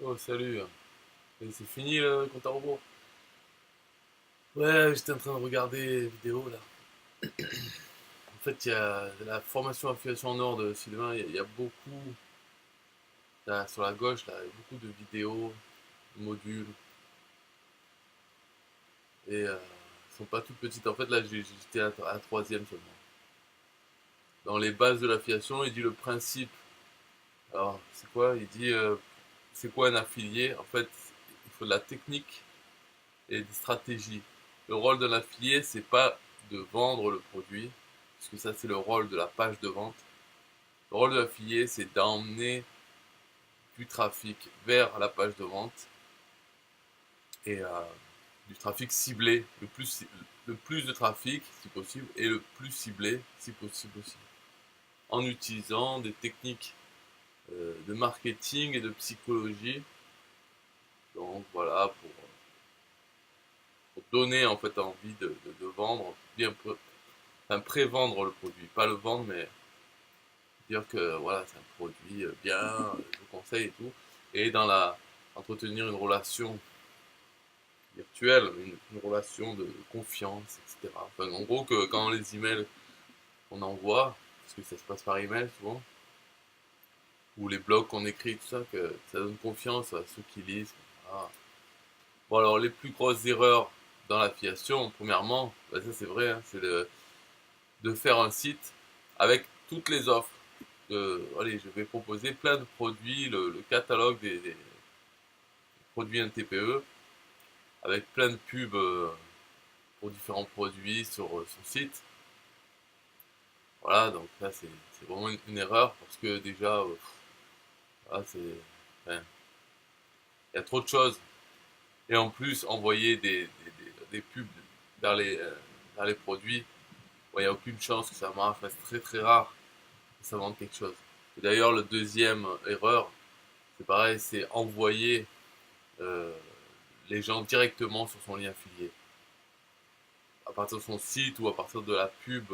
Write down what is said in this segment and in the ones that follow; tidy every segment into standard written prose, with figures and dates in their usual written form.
Oh, salut. Et c'est fini le compte à rebours? Ouais, j'étais en train de regarder les vidéos là. En fait, il y a la formation affiliation en or de Sylvain, il y a beaucoup, là, sur la gauche, là, il y a beaucoup de vidéos, de modules, et elles sont pas toutes petites. En fait, là, j'étais à la troisième seulement. Dans les bases de l'affiliation, il dit le principe. Alors, c'est quoi? Il dit, c'est quoi un affilié? En fait, il faut de la technique et des stratégies. Le rôle d'un affilié, c'est pas de vendre le produit, puisque ça c'est le rôle de la page de vente. Le rôle de l'affilié, c'est d'emmener du trafic vers la page de vente et du trafic ciblé, le plus de trafic si possible et le plus ciblé si possible aussi, en utilisant des techniques de marketing et de psychologie. Donc voilà, pour donner en fait envie de vendre, bien enfin, pré-vendre le produit, pas le vendre, mais dire que voilà, c'est un produit bien, je vous conseille et tout. Et dans la entretenir une relation virtuelle, une relation de confiance, etc. Enfin, en gros, que quand les emails qu'on envoie, parce que ça se passe par email souvent, ou les blogs qu'on écrit, tout ça, que ça donne confiance à ceux qui lisent. Voilà. Bon, alors, les plus grosses erreurs dans l'affiliation, premièrement, bah, ça c'est vrai, hein, c'est de faire un site avec toutes les offres. Allez, je vais proposer plein de produits, le catalogue des produits NTPE, avec plein de pubs pour différents produits sur son site. Voilà, donc là c'est vraiment une erreur parce que déjà, voilà, enfin, il y a trop de choses. Et en plus, envoyer des pubs vers vers les produits, il n'y a aucune chance que ça marche. Enfin, c'est très très rare que ça vende quelque chose. Et d'ailleurs, le deuxième erreur, c'est pareil, c'est envoyer euh, les gens directement sur son lien affilié, à partir de son site ou à partir de la pub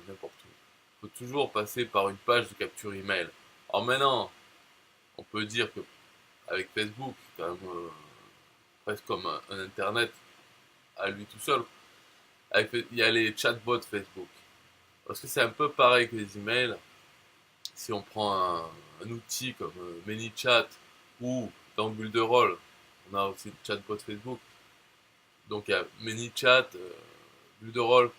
n'importe où. Il faut toujours passer par une page de capture email. Alors maintenant, on peut dire que avec Facebook, quand même presque comme un internet à lui tout seul, il y a les chatbots Facebook. Parce que c'est un peu pareil que les emails. Si on prend un outil comme ManyChat ou dans Builderall, on a aussi le chatbot Facebook. Donc il y a ManyChat, Builderall,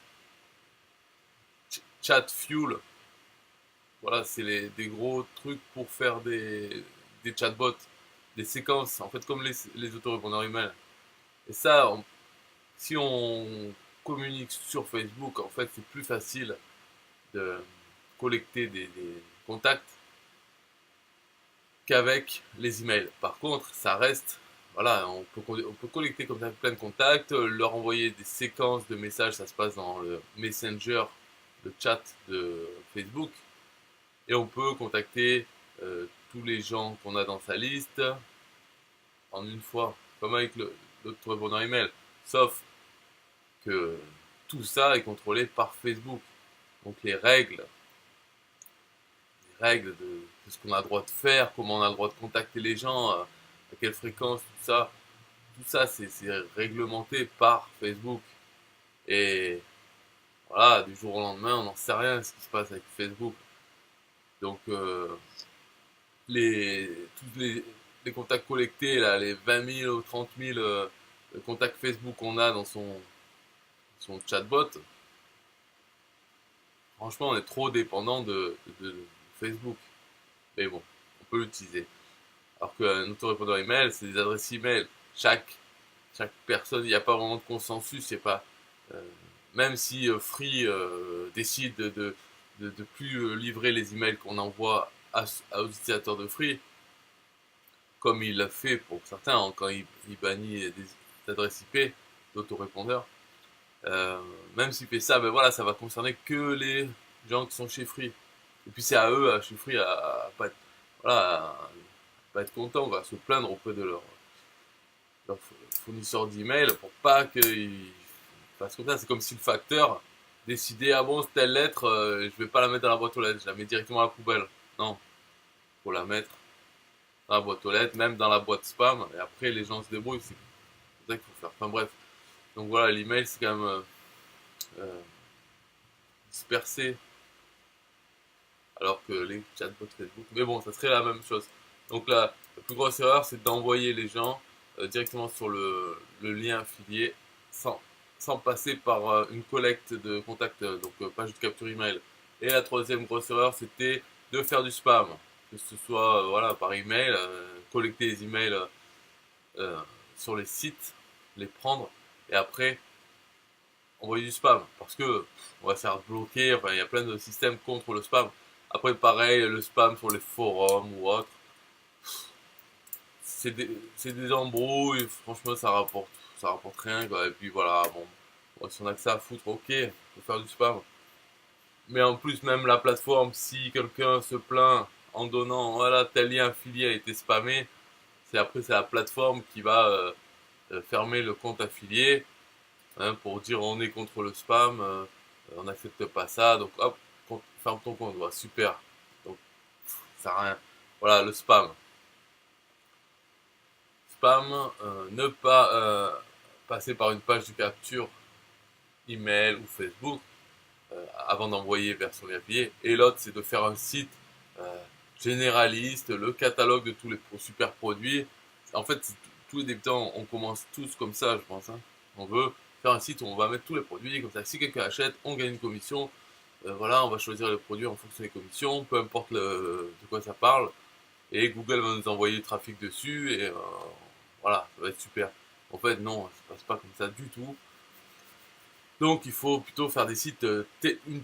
ChatFuel. Voilà, c'est des gros trucs pour faire des chatbots, des séquences, en fait, comme les autorépondeurs email. Et ça, si on communique sur Facebook, en fait, c'est plus facile de collecter des contacts qu'avec les emails. Par contre, ça reste, voilà, on peut collecter comme ça plein de contacts, leur envoyer des séquences de messages, ça se passe dans le Messenger, le chat de Facebook, et on peut contacter tous les gens qu'on a dans sa liste en une fois, comme avec l'autre répondant email. Sauf que tout ça est contrôlé par Facebook. Donc les règles de ce qu'on a le droit de faire, comment on a le droit de contacter les gens, à quelle fréquence, tout ça c'est réglementé par Facebook. Et voilà, du jour au lendemain, on n'en sait rien de ce qui se passe avec Facebook. Donc tous les contacts collectés, là, les 20 000 ou 30 000 contacts Facebook qu'on a dans son chatbot, franchement, on est trop dépendant de Facebook. Mais bon, on peut l'utiliser. Alors qu'un autorépondeur email, c'est des adresses email. Chaque personne, il n'y a pas vraiment de consensus. Il y a pas, euh, même si Free décide de plus livrer les emails qu'on envoie aux utilisateurs de Free, comme il l'a fait pour certains, hein, quand il bannit des adresses IP d'autorépondeurs, euh, même s'il fait ça, ben voilà, ça va concerner que les gens qui sont chez Free. Et puis c'est à eux, chez Free, à pas être, voilà, à pas être contents, va se plaindre auprès de leur fournisseur d'email pour pas qu'ils fassent comme ça. C'est comme si le facteur décidait, ah bon, telle lettre, je vais pas la mettre dans la boîte aux lettres, je la mets directement à la poubelle. Non, faut la mettre dans la boîte aux lettres, même dans la boîte spam, et après les gens se débrouillent, c'est ça qu'il faut faire. Enfin bref, donc voilà, l'email c'est quand même euh, dispersé, alors que les chatbots Facebook, mais bon, ça serait la même chose. Donc là, la plus grosse erreur, c'est d'envoyer les gens directement sur le lien affilié sans, sans passer par une collecte de contacts, donc page de capture email. Et la troisième grosse erreur, c'était de faire du spam, que ce soit voilà, par email, collecter les emails euh, sur les sites, les prendre, et après envoyer du spam, parce que on va se faire bloquer, enfin il y a plein de systèmes contre le spam. Après pareil, le spam sur les forums ou autres, c'est des embrouilles, franchement ça rapporte rien quoi. Et puis voilà, bon, si on a que ça à foutre, ok, on peut faire du spam. Mais en plus même la plateforme, si quelqu'un se plaint en donnant voilà tel lien affilié a été spammé, c'est la plateforme qui va fermer le compte affilié, hein, pour dire on est contre le spam, on n'accepte pas ça, donc hop, ferme ton compte, voilà, super. Donc ça sert à rien. Voilà le spam. Spam, ne pas passer par une page de capture email ou Facebook avant d'envoyer vers son affilié. Et l'autre, c'est de faire un site euh, généraliste, le catalogue de tous les super produits. En fait, tous les débutants, on commence tous comme ça, je pense, hein. On veut faire un site où on va mettre tous les produits, comme ça, si quelqu'un achète, on gagne une commission. Voilà, on va choisir le produit en fonction des commissions, peu importe de quoi ça parle. Et Google va nous envoyer du trafic dessus, et voilà, ça va être super. En fait, non, ça se passe pas comme ça du tout. Donc il faut plutôt faire des sites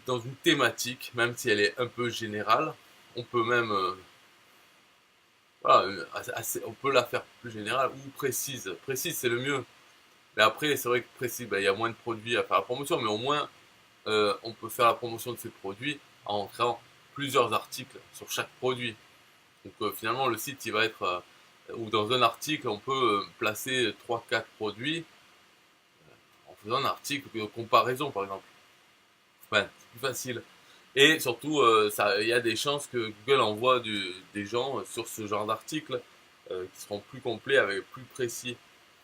dans une thématique, même si elle est un peu générale. On peut même, voilà, on peut la faire plus générale ou précise. Précise, c'est le mieux. Mais après, c'est vrai que précise, ben, il y a moins de produits à faire la promotion, mais au moins, on peut faire la promotion de ces produits en créant plusieurs articles sur chaque produit. Donc finalement, le site, il va être, ou dans un article, on peut placer trois quatre produits en faisant un article de comparaison, par exemple. Ouais, c'est plus facile. Et surtout, il y a des chances que Google envoie des gens sur ce genre d'articles qui seront plus complets, avec plus précis.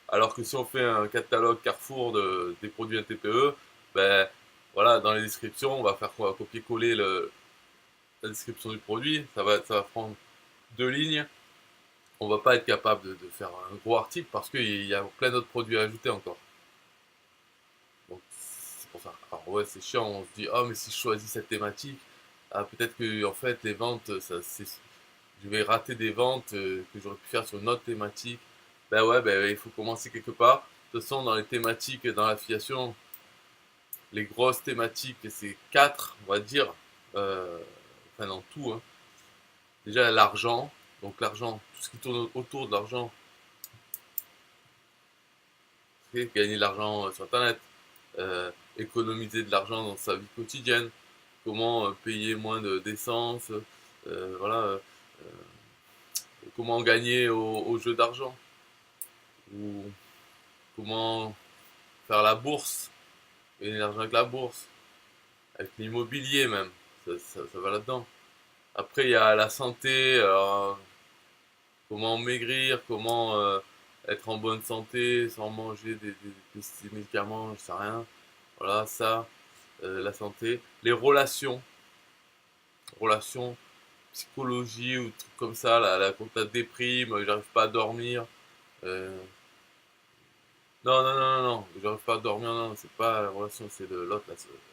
Alors que si on fait un catalogue Carrefour des produits NTPE, ben voilà, dans les descriptions, on va faire quoi? Copier-coller la description du produit. Ça va prendre deux lignes. On va pas être capable de faire un gros article parce qu'il y a plein d'autres produits à ajouter encore. Donc c'est pour ça. Alors ouais, c'est chiant, on se dit, oh mais si je choisis cette thématique, ah, peut-être que en fait les ventes, je vais rater des ventes que j'aurais pu faire sur une autre thématique. Ben ouais, ben il faut commencer quelque part. De toute façon, dans les thématiques, dans l'affiliation, les grosses thématiques, c'est quatre, on va dire, enfin dans tout, hein. Déjà l'argent, donc l'argent, tout ce qui tourne autour de l'argent, c'est gagner de l'argent sur Internet, euh, économiser de l'argent dans sa vie quotidienne, comment payer moins d'essence, voilà, comment gagner au jeu d'argent, ou comment faire la bourse, gagner de l'argent avec la bourse, avec l'immobilier même, ça va là-dedans. Après, il y a la santé, alors, comment maigrir, comment être en bonne santé sans manger des médicaments, je sais rien. Voilà, ça, la santé. Les relations, psychologie ou trucs comme ça, quand t'as déprime, j'arrive pas à dormir. Euh, non, non, non, non, non, j'arrive pas à dormir, non, c'est pas la relation, c'est l'autre,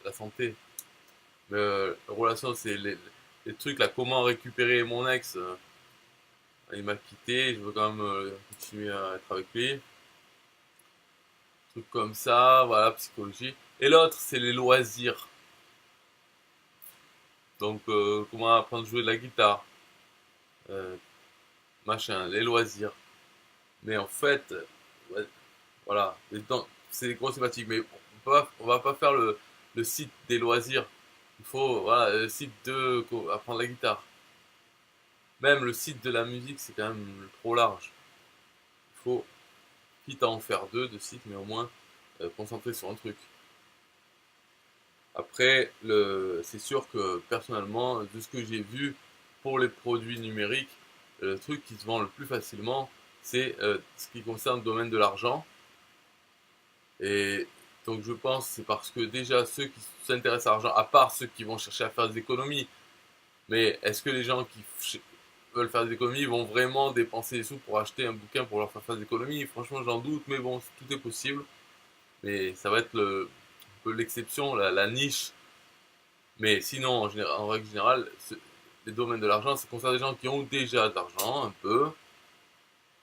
la santé. Mais la relation, c'est les trucs là, comment récupérer mon ex. Il m'a quitté, je veux quand même continuer à être avec lui. Trucs comme ça, voilà, psychologie. Et l'autre, c'est les loisirs. Donc, comment apprendre à jouer de la guitare, euh, machin, les loisirs. Mais en fait, ouais, voilà, c'est des grosses thématiques. Mais on va pas faire le site des loisirs. Il faut, voilà, le site de apprendre la guitare. Même le site de la musique, c'est quand même trop large. Il faut, quitte à en faire deux de sites, mais au moins concentrer sur un truc. Après, c'est sûr que personnellement, de ce que j'ai vu pour les produits numériques, le truc qui se vend le plus facilement, c'est ce qui concerne le domaine de l'argent. Et donc je pense que c'est parce que déjà ceux qui s'intéressent à l'argent, à part ceux qui vont chercher à faire des économies, mais est-ce que les gens qui veulent faire des économies vont vraiment dépenser des sous pour acheter un bouquin pour leur faire des économies? Franchement, j'en doute, mais bon, tout est possible. Mais ça va être un peu l'exception, la niche. Mais sinon, en règle générale, les domaines de l'argent, ça concerne des gens qui ont déjà de l'argent, un peu,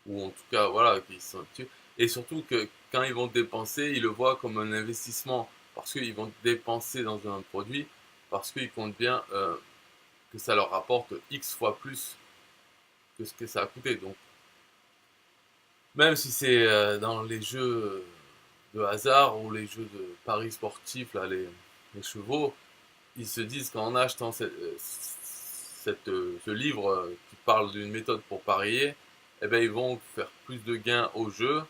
ou en tout cas, voilà, qui sont habitués. Et surtout que quand ils vont dépenser, ils le voient comme un investissement, parce qu'ils vont dépenser dans un produit, parce qu'ils comptent bien que ça leur rapporte X fois plus que ce que ça a coûté. Donc, même si c'est dans les jeux de hasard ou les jeux de paris sportifs, là, les chevaux, ils se disent qu'en achetant ce livre qui parle d'une méthode pour parier, eh ben, ils vont faire plus de gains au jeu,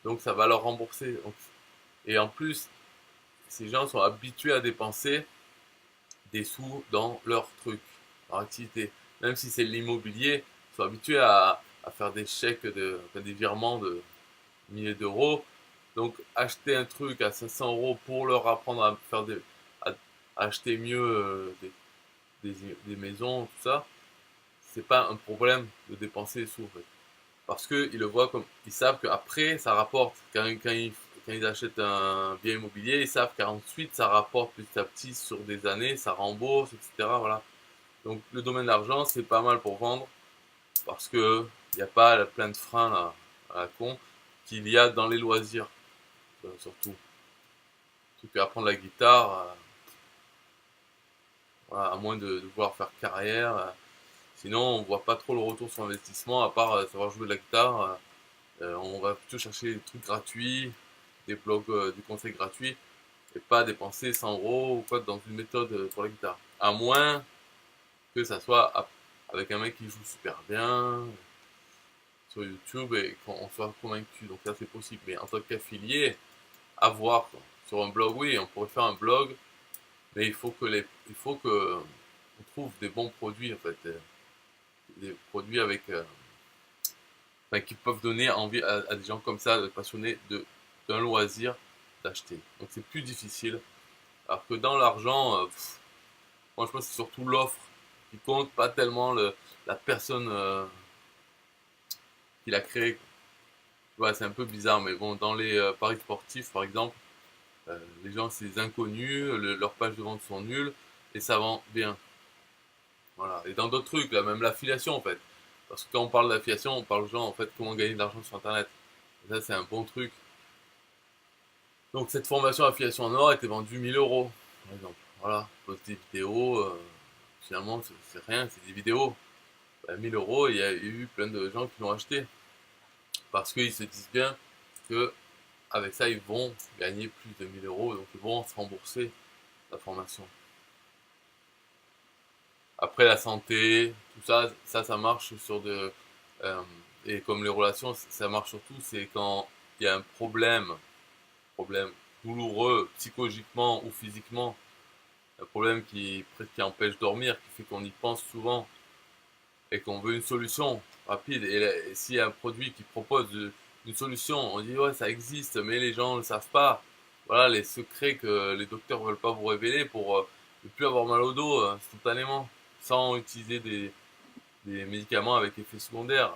donc ça va leur rembourser. Donc, et en plus, ces gens sont habitués à dépenser des sous dans leur truc, leur activité. Même si c'est l'immobilier, ils sont habitués à faire des chèques, enfin, des virements de milliers d'euros. Donc acheter un truc à 500 euros pour leur apprendre à faire à acheter mieux des maisons, tout ça, c'est pas un problème de dépenser des sous en fait. Parce qu'ils le voient comme, ils savent qu'après ça rapporte. Quand ils achètent un bien immobilier, ils savent qu'ensuite ça rapporte petit à petit sur des années, ça rembourse, etc. Voilà. Donc le domaine de l'argent, c'est pas mal pour vendre parce que il n'y a pas plein de freins là, à la con qu'il y a dans les loisirs, surtout. Parce qu'apprendre la guitare, voilà, à moins de vouloir faire carrière, sinon on voit pas trop le retour sur investissement, à part savoir jouer de la guitare. On va plutôt chercher des trucs gratuits, des blogs, des conseils gratuits, et pas dépenser 100 euros ou quoi dans une méthode pour la guitare. À moins que ça soit avec un mec qui joue super bien sur YouTube et qu'on soit convaincu. Donc ça c'est possible. Mais en tant qu'affilié, à voir quoi. Sur un blog, oui, on pourrait faire un blog, mais il faut que on trouve des bons produits en fait, des produits avec, enfin, qui peuvent donner envie à des gens comme ça, passionnés d'un loisir, d'acheter. Donc c'est plus difficile. Alors que dans l'argent, moi je pense que c'est surtout l'offre qui compte, pas tellement la personne qui l'a créé. Ouais, c'est un peu bizarre, mais bon, dans les paris sportifs, par exemple, les gens, c'est des inconnus, leurs pages de vente sont nulles, et ça vend bien. Voilà. Et dans d'autres trucs, là, même l'affiliation, en fait. Parce que quand on parle d'affiliation, on parle aux gens, en fait, comment gagner de l'argent sur Internet. Et ça, c'est un bon truc. Donc, cette formation affiliation en or était vendue 1000 euros, par exemple. Voilà. Poste des vidéos, finalement, c'est rien, c'est des vidéos. Bah, 1000 euros, il y a eu plein de gens qui l'ont acheté. Parce qu'ils se disent bien que avec ça, ils vont gagner plus de 1000 euros, donc ils vont se rembourser la formation. Après, la santé, tout ça, ça marche sur euh, et comme les relations, ça marche surtout, c'est quand il y a un problème douloureux, psychologiquement ou physiquement, un problème qui empêche de dormir, qui fait qu'on y pense souvent et qu'on veut une solution rapide. Et s'il y a un produit qui propose une solution, on dit ouais, ça existe, mais les gens ne le savent pas. Voilà les secrets que les docteurs ne veulent pas vous révéler pour ne plus avoir mal au dos instantanément, sans utiliser des médicaments avec effets secondaires.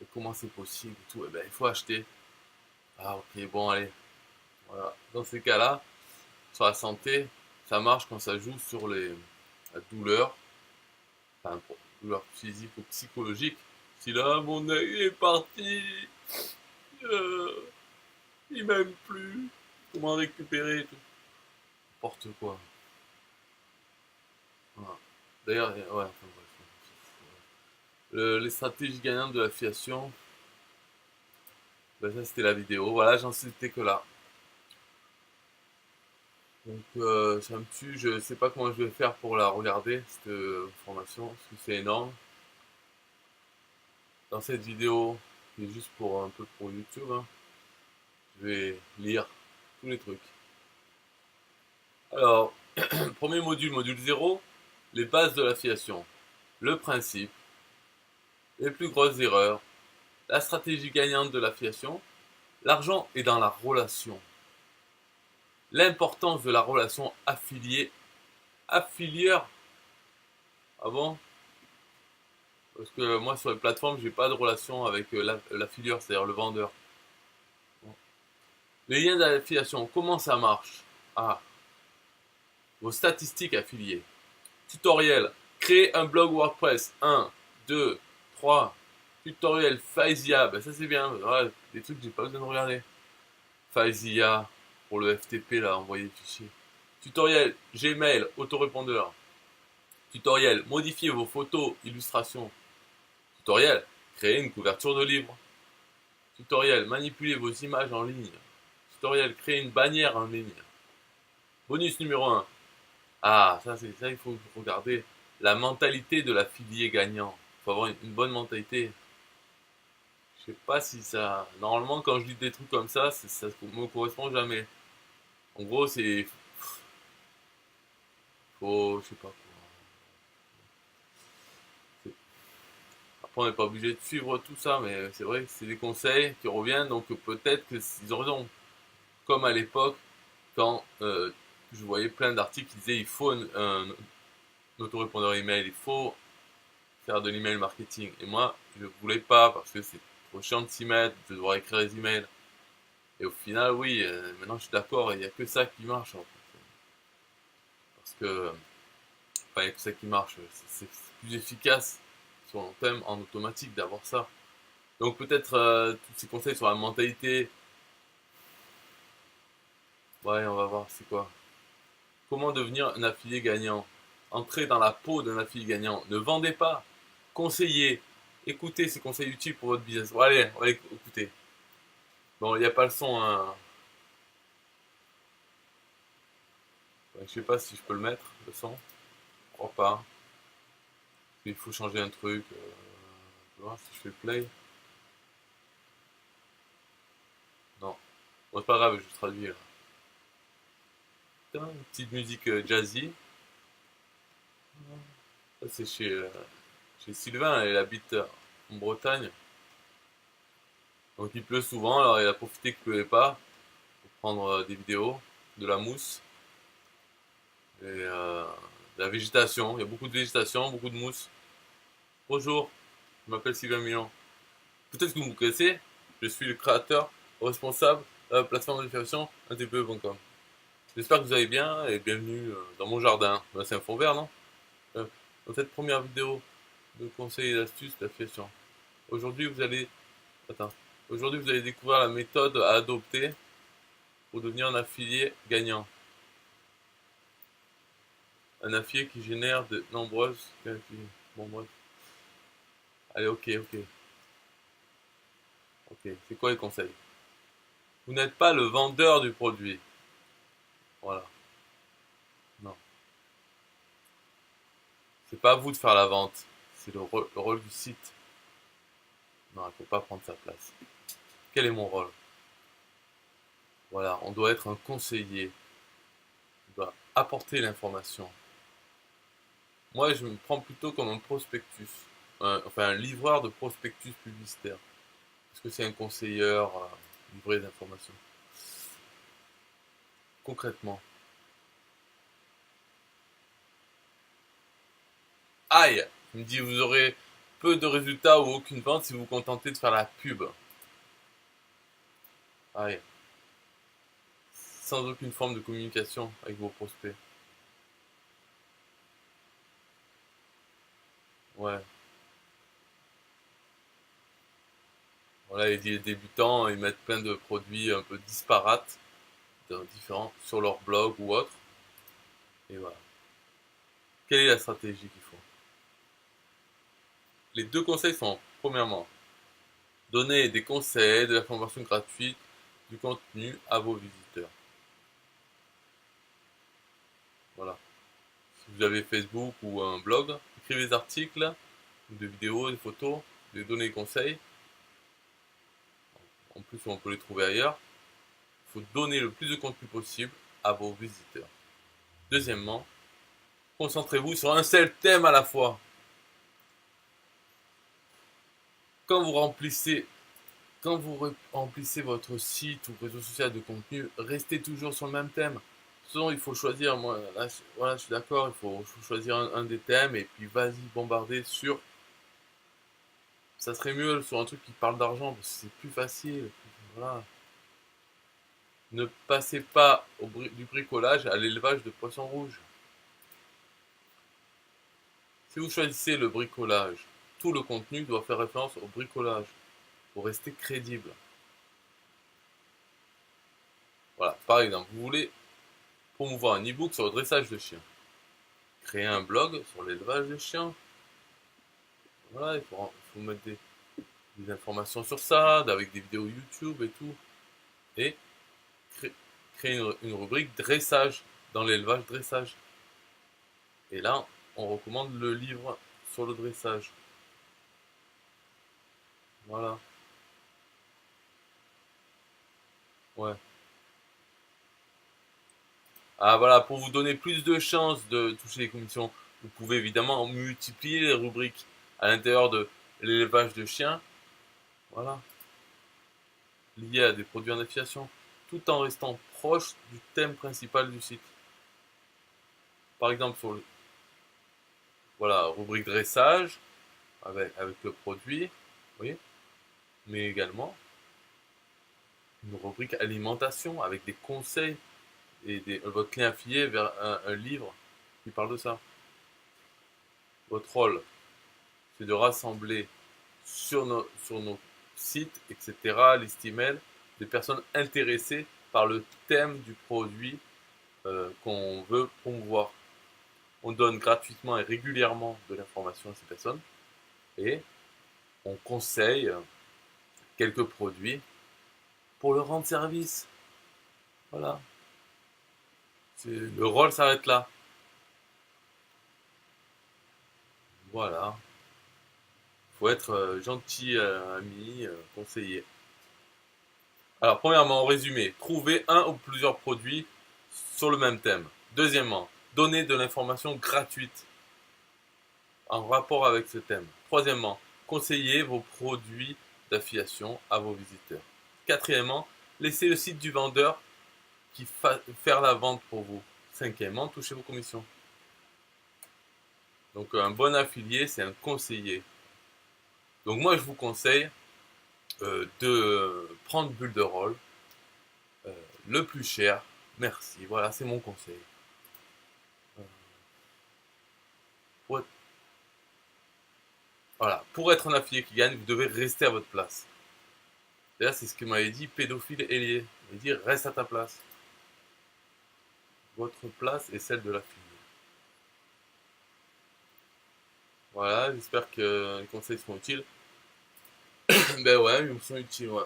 Et comment c'est possible et tout? Eh ben, il faut acheter. Ah ok, bon allez. Voilà. Dans ces cas-là, sur la santé, ça marche quand ça joue sur la douleur, enfin, douleur physique ou psychologique. Si là, mon œil est parti, euh, il m'aime plus, comment récupérer tout? N'importe quoi. Voilà. D'ailleurs, ouais, enfin, bref. Les stratégies gagnantes de la fiation, ben ça c'était la vidéo. Voilà, j'en citais que là. Donc ça me tue, je sais pas comment je vais faire pour la regarder, cette formation, parce que c'est énorme. Dans cette vidéo, qui est juste pour un peu pour YouTube, hein, je vais lire tous les trucs. Alors, premier module, module 0, les bases de l'affiliation. Le principe, Les plus grosses erreurs. La stratégie gagnante de l'affiliation. L'argent est dans la relation. L'importance de la relation affilieur. Ah bon? Parce que moi sur les plateformes, j'ai pas de relation avec l'affilieur, c'est-à-dire le vendeur. Bon. Les liens d'affiliation, comment ça marche? Ah, vos statistiques affiliées. Tutoriel. Créer un blog WordPress. 1, 2, 3. Tutoriel Faizia. Ben ça c'est bien. Ouais, des trucs que j'ai pas besoin de regarder. Faizia. Pour le FTP là, envoyer des fichiers. Tutoriel Gmail, autorépondeur. Tutoriel modifier vos photos, illustrations. Tutoriel créer une couverture de livre. Tutoriel manipuler vos images en ligne. Tutoriel créer une bannière en ligne. Bonus numéro 1. Ah, ça, c'est ça, il faut regarder la mentalité de l'affilié gagnant. Il faut avoir une bonne mentalité. Je sais pas si ça. Normalement, quand je lis des trucs comme ça me correspond jamais. En gros, c'est. Faut. Je sais pas. Après, on n'est pas obligé de suivre tout ça, mais c'est vrai que c'est des conseils qui reviennent, donc peut-être qu'ils ont raison. Comme à l'époque, quand je voyais plein d'articles qui disaient il faut un autorépondeur email, il faut faire de l'email marketing. Et moi, je voulais pas parce que c'est trop chiant de s'y mettre, de devoir écrire les emails. Et au final, oui, maintenant je suis d'accord, il n'y a que ça qui marche en fait. Parce que, enfin, il n'y a que ça qui marche. C'est plus efficace sur long terme en automatique d'avoir ça. Donc peut-être tous ces conseils sur la mentalité. Ouais, on va voir, c'est quoi. Comment devenir un affilié gagnant? Entrez dans la peau d'un affilié gagnant. Ne vendez pas. Conseillez. Écoutez ces conseils utiles pour votre business. Bon, allez, on va écouter. Bon, il n'y a pas le son, hein. Ouais, je sais pas si je peux le mettre, le son. Je crois pas. Il faut changer un truc. Je vais voir si je fais play. Non. Bon, c'est pas grave, je traduis là. Putain, une petite musique jazzy. Ça, c'est chez Sylvain, il habite en Bretagne. Donc il pleut souvent, alors il a profité qu'il pleuvait pas pour prendre des vidéos, de la mousse et de la végétation. Il y a beaucoup de végétation, beaucoup de mousse. Bonjour, je m'appelle Sylvain Milan. Peut-être que vous me connaissez, je suis le créateur responsable de la plateforme de diffusion ntpe.com. J'espère que vous allez bien et bienvenue dans mon jardin. C'est un fond vert, non? Dans cette première vidéo de conseils et d'astuces d'affiliation. Aujourd'hui, vous allez... Attends. Aujourd'hui, vous allez découvrir la méthode à adopter pour devenir un affilié gagnant. Un affilié qui génère de nombreuses... Bon, bref. Allez, ok. C'est quoi les conseils? Vous n'êtes pas le vendeur du produit. Voilà. Non. C'est pas à vous de faire la vente. C'est le rôle du site. Non, il ne faut pas prendre sa place. Quel est mon rôle? Voilà, on doit être un conseiller. On doit apporter l'information. Moi, je me prends plutôt comme un prospectus. Enfin, un livreur de prospectus publicitaire. Parce que c'est un conseilleur livrer des informations. Concrètement. Aïe! Il me dit vous aurez peu de résultats ou aucune vente si vous vous contentez de faire la pub. Aïe. Sans aucune forme de communication avec vos prospects. Ouais. Voilà, les débutants, ils mettent plein de produits un peu disparates, différents, sur leur blog ou autre. Et voilà. Quelle est la stratégie qu'il faut? Les deux conseils sont, premièrement, donner des conseils, de l'information gratuite, du contenu à vos visiteurs. Voilà. Si vous avez Facebook ou un blog, écrivez des articles, des vidéos, des photos, des données, des conseils. En plus, on peut les trouver ailleurs. Il faut donner le plus de contenu possible à vos visiteurs. Deuxièmement, concentrez-vous sur un seul thème à la fois. quand vous remplissez, remplissez votre site ou réseau social de contenu, restez toujours sur le même thème. Sinon, il faut choisir, moi, là, voilà, je suis d'accord, il faut choisir un des thèmes et puis vas-y, bombarder sur. Ça serait mieux sur un truc qui parle d'argent parce que c'est plus facile. Voilà. Ne passez pas du bricolage à l'élevage de poissons rouges. Si vous choisissez le bricolage, tout le contenu doit faire référence au bricolage pour rester crédible. Voilà, par exemple, vous voulez promouvoir un e-book sur le dressage de chiens. Créer un blog sur l'élevage de chiens. Voilà, il faut mettre des informations sur ça, avec des vidéos YouTube et tout. Et créer une rubrique dressage dans l'élevage dressage. Et là, on recommande le livre sur le dressage. Voilà. Ouais. Ah voilà, pour vous donner plus de chances de toucher les commissions, vous pouvez évidemment multiplier les rubriques à l'intérieur de l'élevage de chiens. Voilà. Liés à des produits en affiliation, tout en restant proche du thème principal du site. Par exemple, sur le, voilà, rubrique dressage, avec le produit, oui, mais également une rubrique alimentation avec des conseils et votre client affilié vers un livre qui parle de ça. Votre rôle, c'est de rassembler sur nos sites, etc., liste email, des personnes intéressées par le thème du produit qu'on veut promouvoir. On donne gratuitement et régulièrement de l'information à ces personnes et on conseille quelques produits pour leur rendre service. Voilà. Le rôle s'arrête là. Voilà. Il faut être gentil, ami, conseiller. Alors, premièrement, en résumé, trouver un ou plusieurs produits sur le même thème. Deuxièmement, donner de l'information gratuite en rapport avec ce thème. Troisièmement, conseiller vos produits d'affiliation à vos visiteurs. Quatrièmement, laissez le site du vendeur faire la vente pour vous. Cinquièmement, touchez vos commissions. Donc un bon affilié, c'est un conseiller. Donc moi, je vous conseille de prendre Bulle de Rôle, le plus cher. Merci, voilà, c'est mon conseil. Euh, pour être, voilà, pour être un affilié qui gagne, vous devez rester à votre place. D'ailleurs, c'est ce que m'avait dit Pédophile Hélier. Il m'a dit reste à ta place. Votre place est celle de l'affilié. Voilà, j'espère que les conseils seront utiles. Ben ouais, ils me sont utiles, ouais.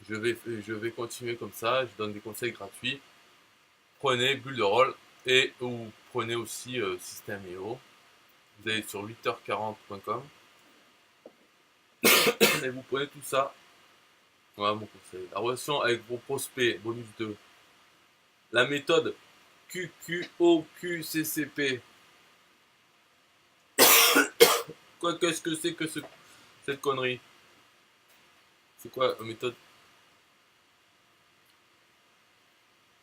Je vais continuer comme ça, je donne des conseils gratuits. Prenez Bulle de Rôle et ou prenez aussi System.io. Vous allez sur 8h40.com et vous prenez tout ça. Voilà mon conseil. La relation avec vos prospects, bonus 2. La méthode QQOQCCP. Qu'est-ce que c'est que cette connerie? C'est quoi la méthode?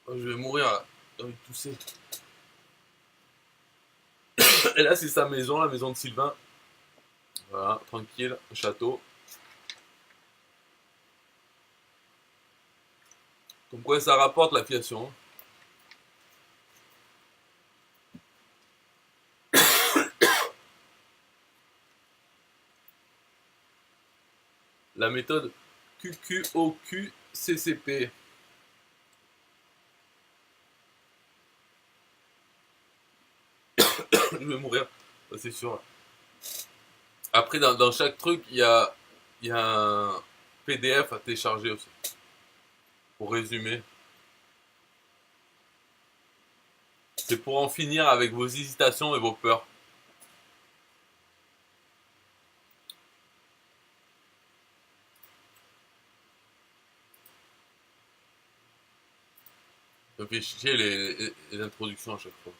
Oh, je vais mourir là. J'ai envie de tousser. Et là, c'est sa maison, la maison de Sylvain. Voilà, tranquille, un château. Comme quoi ça rapporte l'affiliation. La méthode QQOQCCP. Je vais mourir, ça, c'est sûr. Après, dans chaque truc, il y a un PDF à télécharger aussi. Pour résumer. C'est pour en finir avec vos hésitations et vos peurs. Réfléchissez les introductions à chaque fois.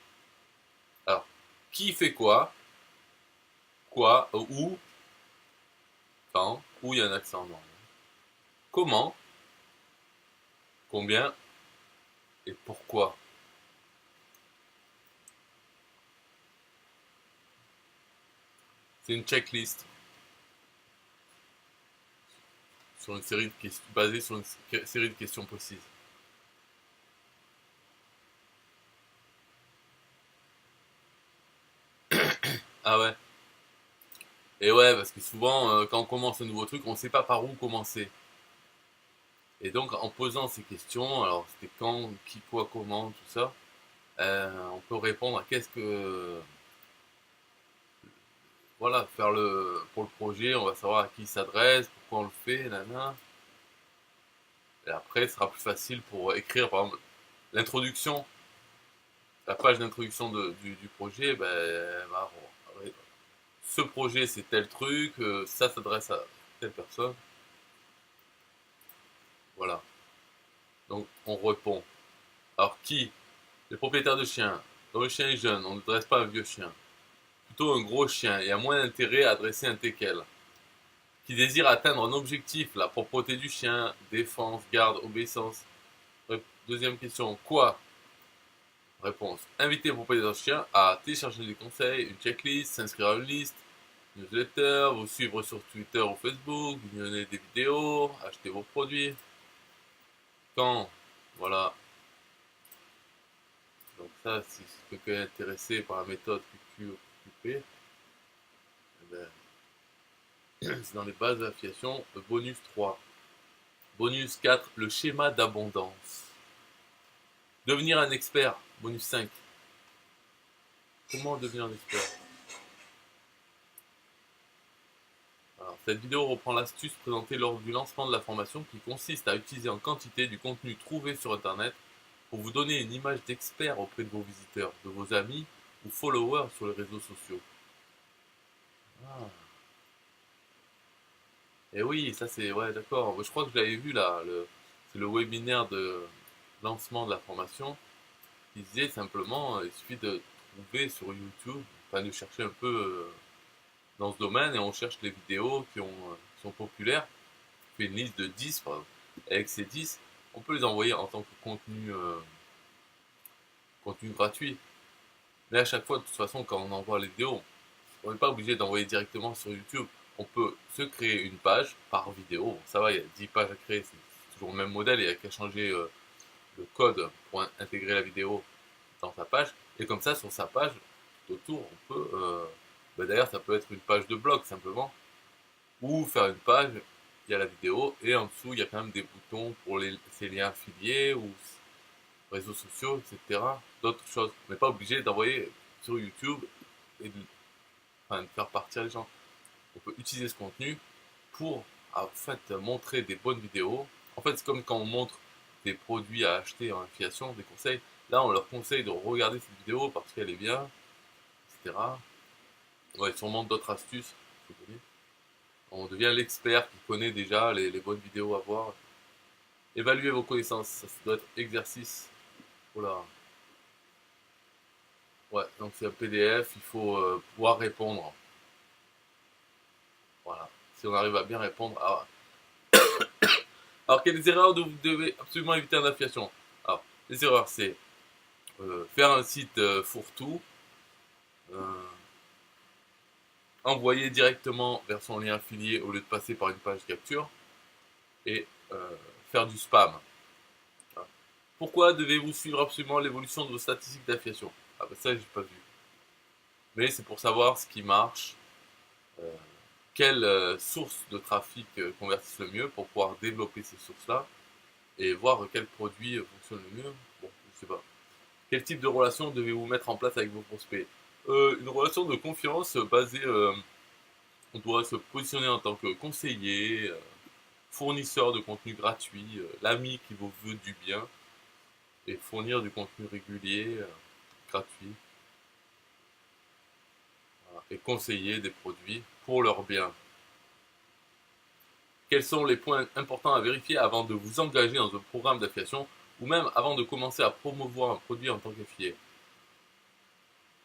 Alors, qui fait quoi, où, quand, où il y a un accent non. Comment, combien et pourquoi. C'est une checklist sur une série de questions, basée sur une série de questions précises. Ah ouais. Et ouais, parce que souvent, quand on commence un nouveau truc, on ne sait pas par où commencer. Et donc, en posant ces questions, alors c'était quand, qui, quoi, comment, tout ça, on peut répondre à qu'est-ce que. Voilà, faire pour le projet, on va savoir à qui il s'adresse, pourquoi on le fait, nana. Et après, ce sera plus facile pour écrire, par exemple, l'introduction, la page d'introduction du projet, ben, ce projet c'est tel truc, ça s'adresse à telle personne. Voilà. Donc, on répond. Alors, qui? Les propriétaires de chiens. Quand le chien est jeune, on ne dresse pas un vieux chien. Plutôt un gros chien et a moins d'intérêt à adresser un teckel. Qui désire atteindre un objectif, la propreté du chien, défense, garde, obéissance. Deuxième question, quoi? Réponse. Inviter le propriétaire de chien à télécharger des conseils, une checklist, s'inscrire à une liste, newsletter, vous suivre sur Twitter ou Facebook, visionner des vidéos, acheter vos produits. Quand? Voilà. Donc ça, si quelqu'un est intéressé par la méthode QQP, eh ben, c'est dans les bases d'affiliation. Bonus 3. Bonus 4, le schéma d'abondance. Devenir un expert. Bonus 5. Comment devenir un expert? Alors, cette vidéo reprend l'astuce présentée lors du lancement de la formation qui consiste à utiliser en quantité du contenu trouvé sur Internet pour vous donner une image d'expert auprès de vos visiteurs, de vos amis ou followers sur les réseaux sociaux. Ah. Et oui, ça c'est... Ouais, d'accord. Je crois que je l'avais vu là. C'est le webinaire de lancement de la formation. Il disait simplement, il suffit de trouver sur YouTube, enfin de chercher un peu dans ce domaine et on cherche les vidéos qui sont populaires. On fait une liste de 10, par exemple. Avec ces 10, on peut les envoyer en tant que contenu gratuit. Mais à chaque fois, de toute façon, quand on envoie les vidéos, on n'est pas obligé d'envoyer directement sur YouTube. On peut se créer une page par vidéo. Bon, ça va, il y a 10 pages à créer, c'est toujours le même modèle, il n'y a qu'à changer le code pour intégrer la vidéo dans sa page. Et comme ça, sur sa page, tout autour, on peut. D'ailleurs, ça peut être une page de blog simplement. Ou faire une page, il y a la vidéo, et en dessous, il y a quand même des boutons pour ces liens affiliés ou réseaux sociaux, etc. D'autres choses. On n'est pas obligé d'envoyer sur YouTube et de faire partir les gens. On peut utiliser ce contenu pour en fait montrer des bonnes vidéos. En fait, c'est comme quand on montre des produits à acheter en affiliation, des conseils. Là, on leur conseille de regarder cette vidéo parce qu'elle est bien, etc. Ouais, sûrement d'autres astuces. On devient l'expert qui connaît déjà les bonnes vidéos à voir. Évaluer vos connaissances, ça doit être exercice. Voilà. Ouais, donc c'est un PDF, il faut pouvoir répondre. Voilà. Si on arrive à bien répondre. Alors, quelles erreurs vous devez absolument éviter en affiliation? Alors, les erreurs, c'est faire un site fourre-tout, euh, envoyer directement vers son lien affilié au lieu de passer par une page capture, et faire du spam. Voilà. Pourquoi devez-vous suivre absolument l'évolution de vos statistiques d'affiliation? Ah ben ça, j'ai pas vu. Mais c'est pour savoir ce qui marche, euh, quelles sources de trafic convertissent le mieux pour pouvoir développer ces sources-là et voir quel produit fonctionne le mieux. Bon, je sais pas. Quel type de relation devez-vous mettre en place avec vos prospects? Une relation de confiance basée, on doit se positionner en tant que conseiller, fournisseur de contenu gratuit, l'ami qui vous veut du bien, et fournir du contenu régulier, gratuit, voilà, et conseiller des produits pour leur bien. Quels sont les points importants à vérifier avant de vous engager dans un programme d'affiliation ou même avant de commencer à promouvoir un produit en tant qu'affilié?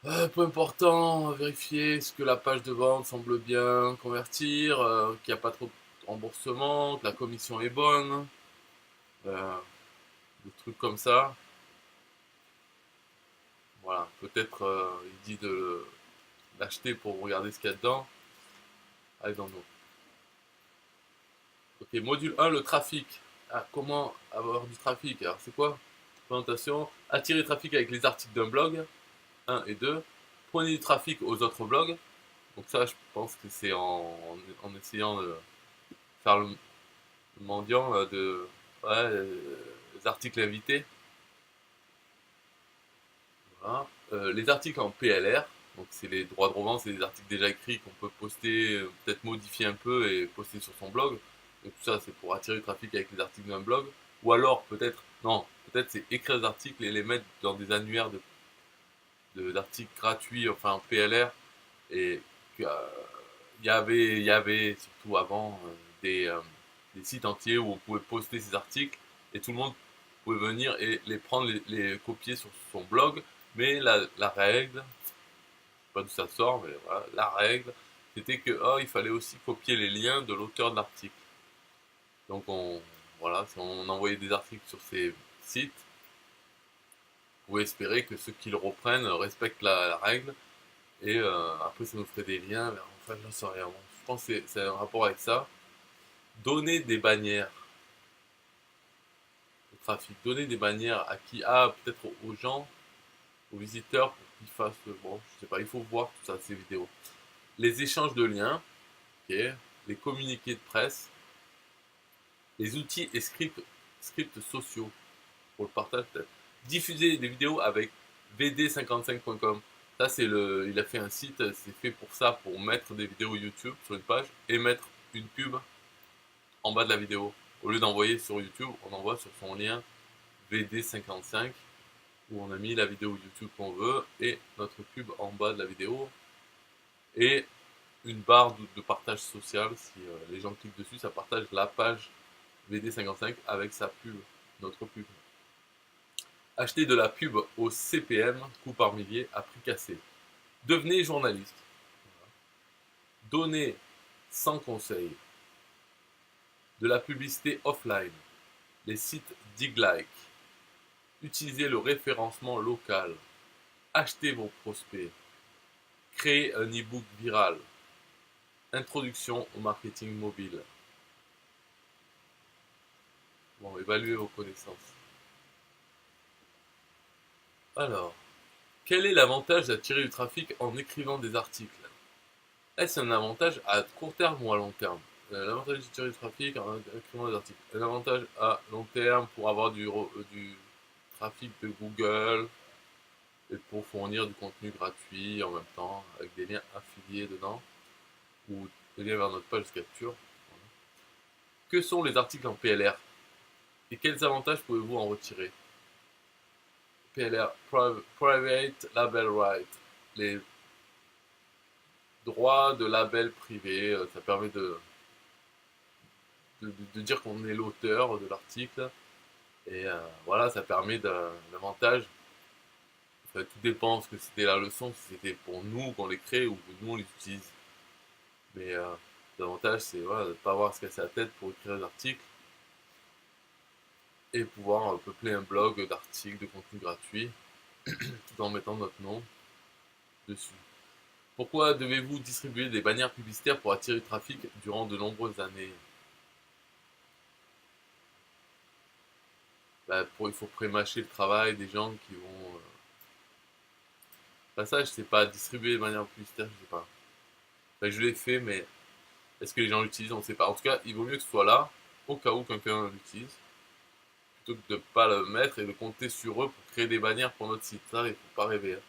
Point important, vérifier ce que la page de vente semble bien convertir, qu'il n'y a pas trop de remboursement, que la commission est bonne, euh, des trucs comme ça. Voilà, peut-être il dit de l'acheter pour regarder ce qu'il y a dedans. Allez dans nous. Ok, module 1, le trafic. Ah, comment avoir du trafic? Alors c'est quoi? Présentation. Attirer le trafic avec les articles d'un blog. 1 et 2. Prenez du trafic aux autres blogs. Donc ça, je pense que c'est en essayant de faire le mendiant de ouais, les articles invités. Voilà. Les articles en PLR, donc c'est les droits de revente, c'est des articles déjà écrits qu'on peut poster, peut-être modifier un peu et poster sur son blog. Donc tout ça, c'est pour attirer le trafic avec les articles d'un blog. Ou alors, peut-être, non, peut-être c'est écrire des articles et les mettre dans des annuaires d'articles gratuits, enfin en PLR. Et il y avait surtout avant des sites entiers où on pouvait poster ces articles et tout le monde pouvait venir et les prendre, les copier sur son blog. Mais la règle, je sais pas d'où ça sort, mais voilà, la règle, c'était que il fallait aussi copier les liens de l'auteur de l'article. Donc voilà, si on envoyait des articles sur ces sites, on pouvait espérer que ceux qui le reprennent respectent la règle. Et après, ça nous ferait des liens vers. Enfin, j'en sais rien. Bon, je pense que c'est un rapport avec ça. Donner des bannières au trafic. Donner des bannières à qui? Ah, peut-être aux gens, aux visiteurs, pour qu'ils fassent. Bon, je sais pas, il faut voir tout ça, ces vidéos. Les échanges de liens, ok. Les communiqués de presse, les outils et scripts sociaux pour le partage peut-être. Diffuser des vidéos avec vd55.com. Ça, il a fait un site, c'est fait pour ça, pour mettre des vidéos YouTube sur une page et mettre une pub en bas de la vidéo. Au lieu d'envoyer sur YouTube, on envoie sur son lien VD55 où on a mis la vidéo YouTube qu'on veut et notre pub en bas de la vidéo et une barre de partage social. Si les gens cliquent dessus, ça partage la page VD55 avec sa pub, notre pub. Acheter de la pub au CPM, coût par millier, à prix cassé. Devenez journaliste. Donnez sans conseil. De la publicité offline. Les sites dig-like. Utilisez le référencement local. Achetez vos prospects. Créez un e-book viral. Introduction au marketing mobile. Bon, évaluez vos connaissances. Alors, quel est l'avantage d'attirer du trafic en écrivant des articles? Est-ce un avantage à court terme ou à long terme? L'avantage d'attirer du trafic en écrivant des articles. Un avantage à long terme pour avoir du trafic de Google et pour fournir du contenu gratuit en même temps avec des liens affiliés dedans ou des liens vers notre page de capture. Que sont les articles en PLR et quels avantages pouvez-vous en retirer? PLR, Private Label Right, les droits de label privé, ça permet de dire qu'on est l'auteur de l'article et voilà, ça permet d'un avantage. Enfin, tout dépend ce que c'était la leçon, si c'était pour nous qu'on les crée ou que nous on les utilise. Mais l'avantage c'est voilà, de ne pas avoir à se casser la tête pour écrire des articles et pouvoir peupler un blog d'articles, de contenu gratuit tout en mettant notre nom dessus. Pourquoi devez-vous distribuer des bannières publicitaires pour attirer le trafic durant de nombreuses années? Bah, il faut prémâcher le travail des gens qui vont. Ça, je sais pas, distribuer des bannières publicitaires, je sais pas. Enfin, je l'ai fait, mais est-ce que les gens l'utilisent? On ne sait pas. En tout cas, il vaut mieux que ce soit là, au cas où quelqu'un l'utilise, plutôt que de ne pas le mettre et de compter sur eux pour créer des bannières pour notre site. Ça, il ne faut pas rêver, hein.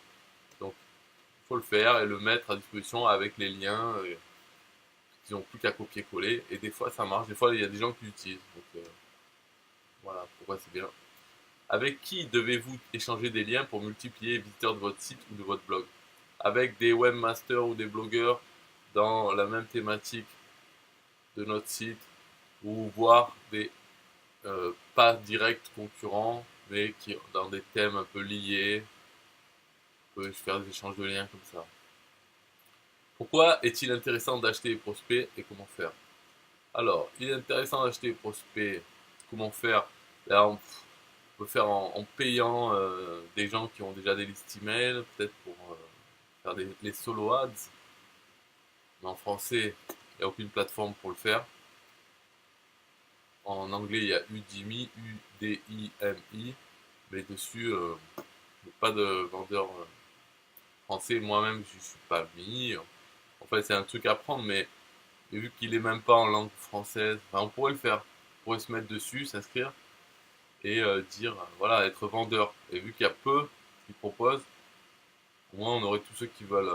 Donc, il faut le faire et le mettre à disposition avec les liens. Ils n'ont plus qu'à copier-coller. Et des fois, ça marche. Des fois, il y a des gens qui l'utilisent. Donc, voilà pourquoi c'est bien. Avec qui devez-vous échanger des liens pour multiplier les visiteurs de votre site ou de votre blog? Avec des webmasters ou des blogueurs dans la même thématique de notre site ou voir des pas directs concurrents mais qui dans des thèmes un peu liés. peut faire des échanges de liens comme ça. Pourquoi est-il intéressant d'acheter des prospects et comment faire? Alors, il est intéressant d'acheter des prospects. Comment faire? Là, on peut faire en payant des gens qui ont déjà des listes email, peut-être pour faire les solo ads. Mais en français, il n'y a aucune plateforme pour le faire. En anglais, il y a Udemy, U-D-I-M-I, mais dessus, pas de vendeur français. Moi-même, je ne suis pas mis. En fait, c'est un truc à prendre, mais vu qu'il est même pas en langue française, enfin, on pourrait le faire. On pourrait se mettre dessus, s'inscrire et dire, voilà, être vendeur. Et vu qu'il y a peu qui proposent, au moins on aurait tous ceux qui veulent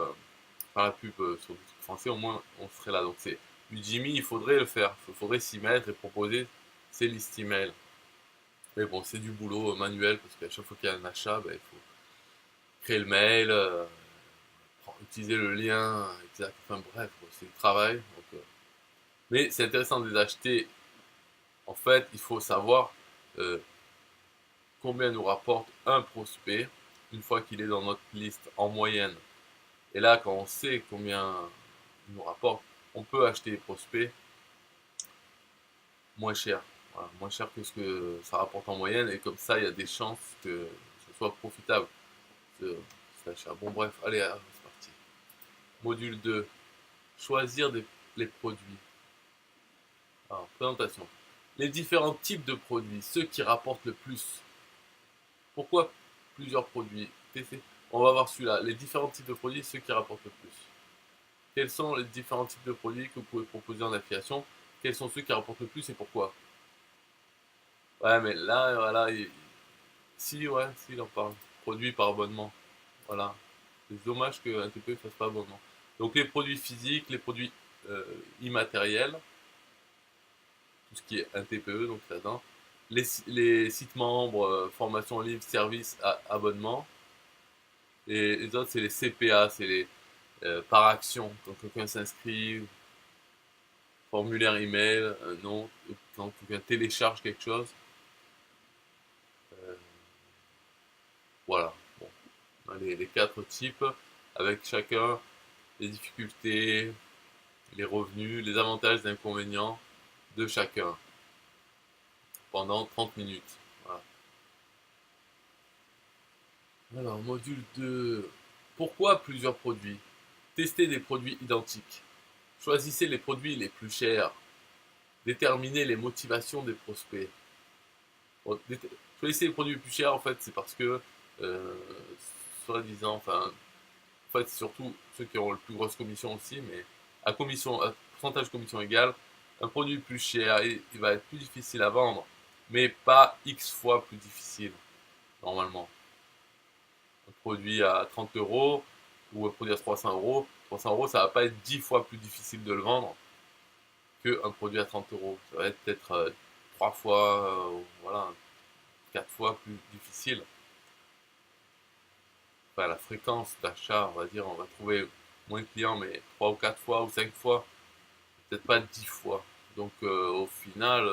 faire la pub sur du truc français, au moins on serait là. Donc c'est Udemy, il faudrait le faire. Il faudrait s'y mettre et proposer ses listes email. Mais bon, c'est du boulot manuel parce qu'à chaque fois qu'il y a un achat, ben, il faut créer le mail, utiliser le lien, exact. Enfin bref, c'est du travail. Donc, mais c'est intéressant de les acheter. En fait, il faut savoir euh, combien nous rapporte un prospect une fois qu'il est dans notre liste en moyenne. Et là, quand on sait combien il nous rapporte, on peut acheter des prospects moins cher. Voilà, moins cher que ce que ça rapporte en moyenne. Et comme ça, il y a des chances que ce soit profitable. Cet achat. Bon, bref, allez, c'est parti. Module 2. Choisir les produits. Alors, présentation. Les différents types de produits, ceux qui rapportent le plus. Pourquoi plusieurs produits? On va voir celui-là. Les différents types de produits, ceux qui rapportent le plus. Quels sont les différents types de produits que vous pouvez proposer en affiliation? Quels sont ceux qui rapportent le plus et pourquoi? Ouais, mais là, voilà, si, ouais, si, il en parle. Produits par abonnement. Voilà. C'est dommage qu'un TPE ne fasse pas abonnement. Donc les produits physiques, les produits immatériels, tout ce qui est un TPE, donc là-dedans. Les sites membres, formation en ligne, services, abonnement. Et les autres, c'est les CPA, c'est les par action. Quand quelqu'un s'inscrit, formulaire email, non, quand quelqu'un télécharge quelque chose. Euh, voilà. Bon. Les quatre types, avec chacun les difficultés, les revenus, les avantages et inconvénients de chacun pendant 30 minutes. Voilà. Alors, module 2. Pourquoi plusieurs produits? Testez des produits identiques. Choisissez les produits les plus chers. Déterminez les motivations des prospects. Bon, choisissez les produits les plus chers, en fait, c'est parce que, euh, soi-disant, enfin, en fait, c'est surtout ceux qui ont le plus grosse commission aussi, mais à pourcentage de commission égal, un produit plus cher, il va être plus difficile à vendre, mais pas X fois plus difficile, normalement. Un produit à 30 euros ou un produit à 300 euros, 300 euros, ça va pas être 10 fois plus difficile de le vendre qu'un produit à 30 euros. Ça va être peut-être 3 fois, voilà, 4 fois plus difficile. Enfin, la fréquence d'achat, on va dire, on va trouver moins de clients, mais 3 ou 4 fois ou 5 fois, peut-être pas 10 fois. Donc au final,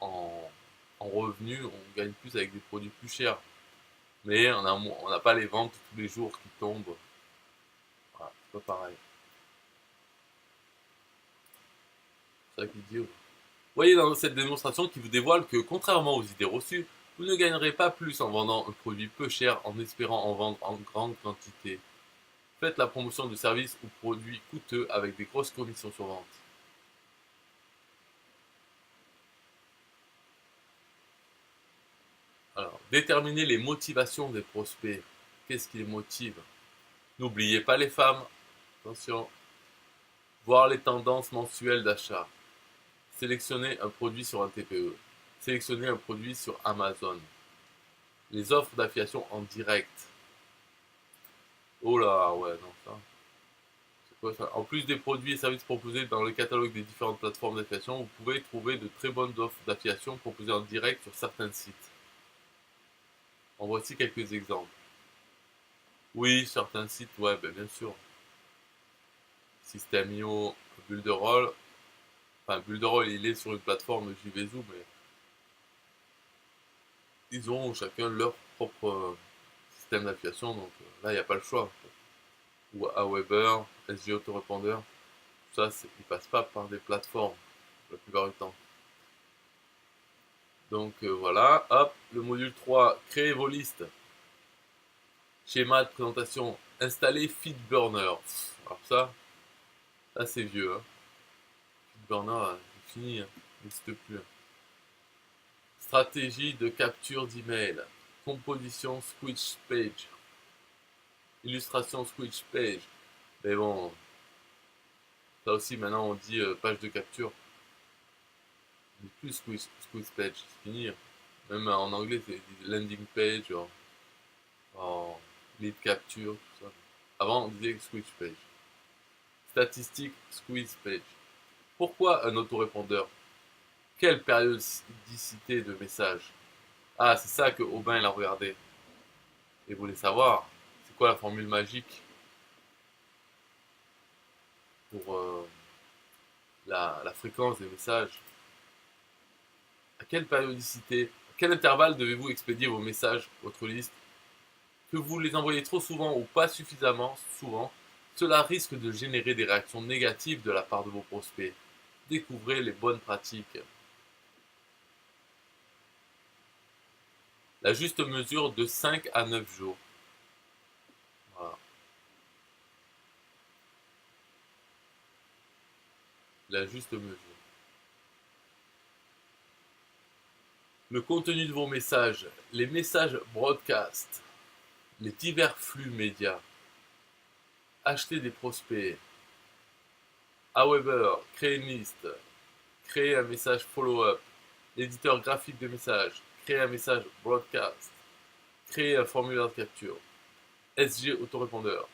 en, en revenu, on gagne plus avec des produits plus chers. Mais on n'a pas les ventes tous les jours qui tombent. Voilà, c'est pas pareil. C'est ça qu'il dit. Voyez dans cette démonstration qui vous dévoile que, contrairement aux idées reçues, vous ne gagnerez pas plus en vendant un produit peu cher en espérant en vendre en grande quantité. Faites la promotion de services ou produits coûteux avec des grosses commissions sur vente. Alors, déterminez les motivations des prospects. Qu'est-ce qui les motive? N'oubliez pas les femmes. Attention. Voir les tendances mensuelles d'achat. Sélectionnez un produit sur un TPE. Sélectionnez un produit sur Amazon. Les offres d'affiliation en direct. Oh là, ouais, non, ça. C'est quoi ça? En plus des produits et services proposés dans le catalogue des différentes plateformes d'affiliation, vous pouvez trouver de très bonnes offres d'affiliation proposées en direct sur certains sites. En voici quelques exemples. Oui, certains sites web, bien sûr. System.io, Builderall. Enfin, Builderall, il est sur une plateforme JVZoo, mais ils ont chacun leur propre système d'affiliation, donc là, il n'y a pas le choix. Ou Aweber, SG Autorépondeur, tout ça, ils passent pas par des plateformes, la plupart du temps. Donc voilà, hop, le module 3, créer vos listes. Schéma de présentation, installer FeedBurner. Alors ça c'est vieux. Hein. FeedBurner, c'est fini, hein. N'existe plus. Stratégie de capture d'email. Composition Squelch Page. Illustration Squelch Page. Mais bon, ça aussi maintenant on dit page de capture. On dit plus Squelch Page, c'est fini. Hein. Même en anglais c'est landing page, en lead capture, tout ça. Avant on disait Squelch Page. Statistique Squeeze Page. Pourquoi un autorépondeur? Quelle périodicité de message? Ah, c'est ça que Aubin il a regardé. Et voulait savoir, c'est quoi la formule magique pour la fréquence des messages? À quelle périodicité, à quel intervalle devez-vous expédier vos messages, votre liste? Que vous les envoyez trop souvent ou pas suffisamment souvent, cela risque de générer des réactions négatives de la part de vos prospects. Découvrez les bonnes pratiques. La juste mesure de 5 à 9 jours. Voilà. La juste mesure. Le contenu de vos messages, les messages broadcast, les divers flux médias, acheter des prospects, Aweber, créer une liste, créer un message follow-up, l'éditeur graphique de messages, créer un message broadcast, créer un formulaire de capture, SG autorépondeur,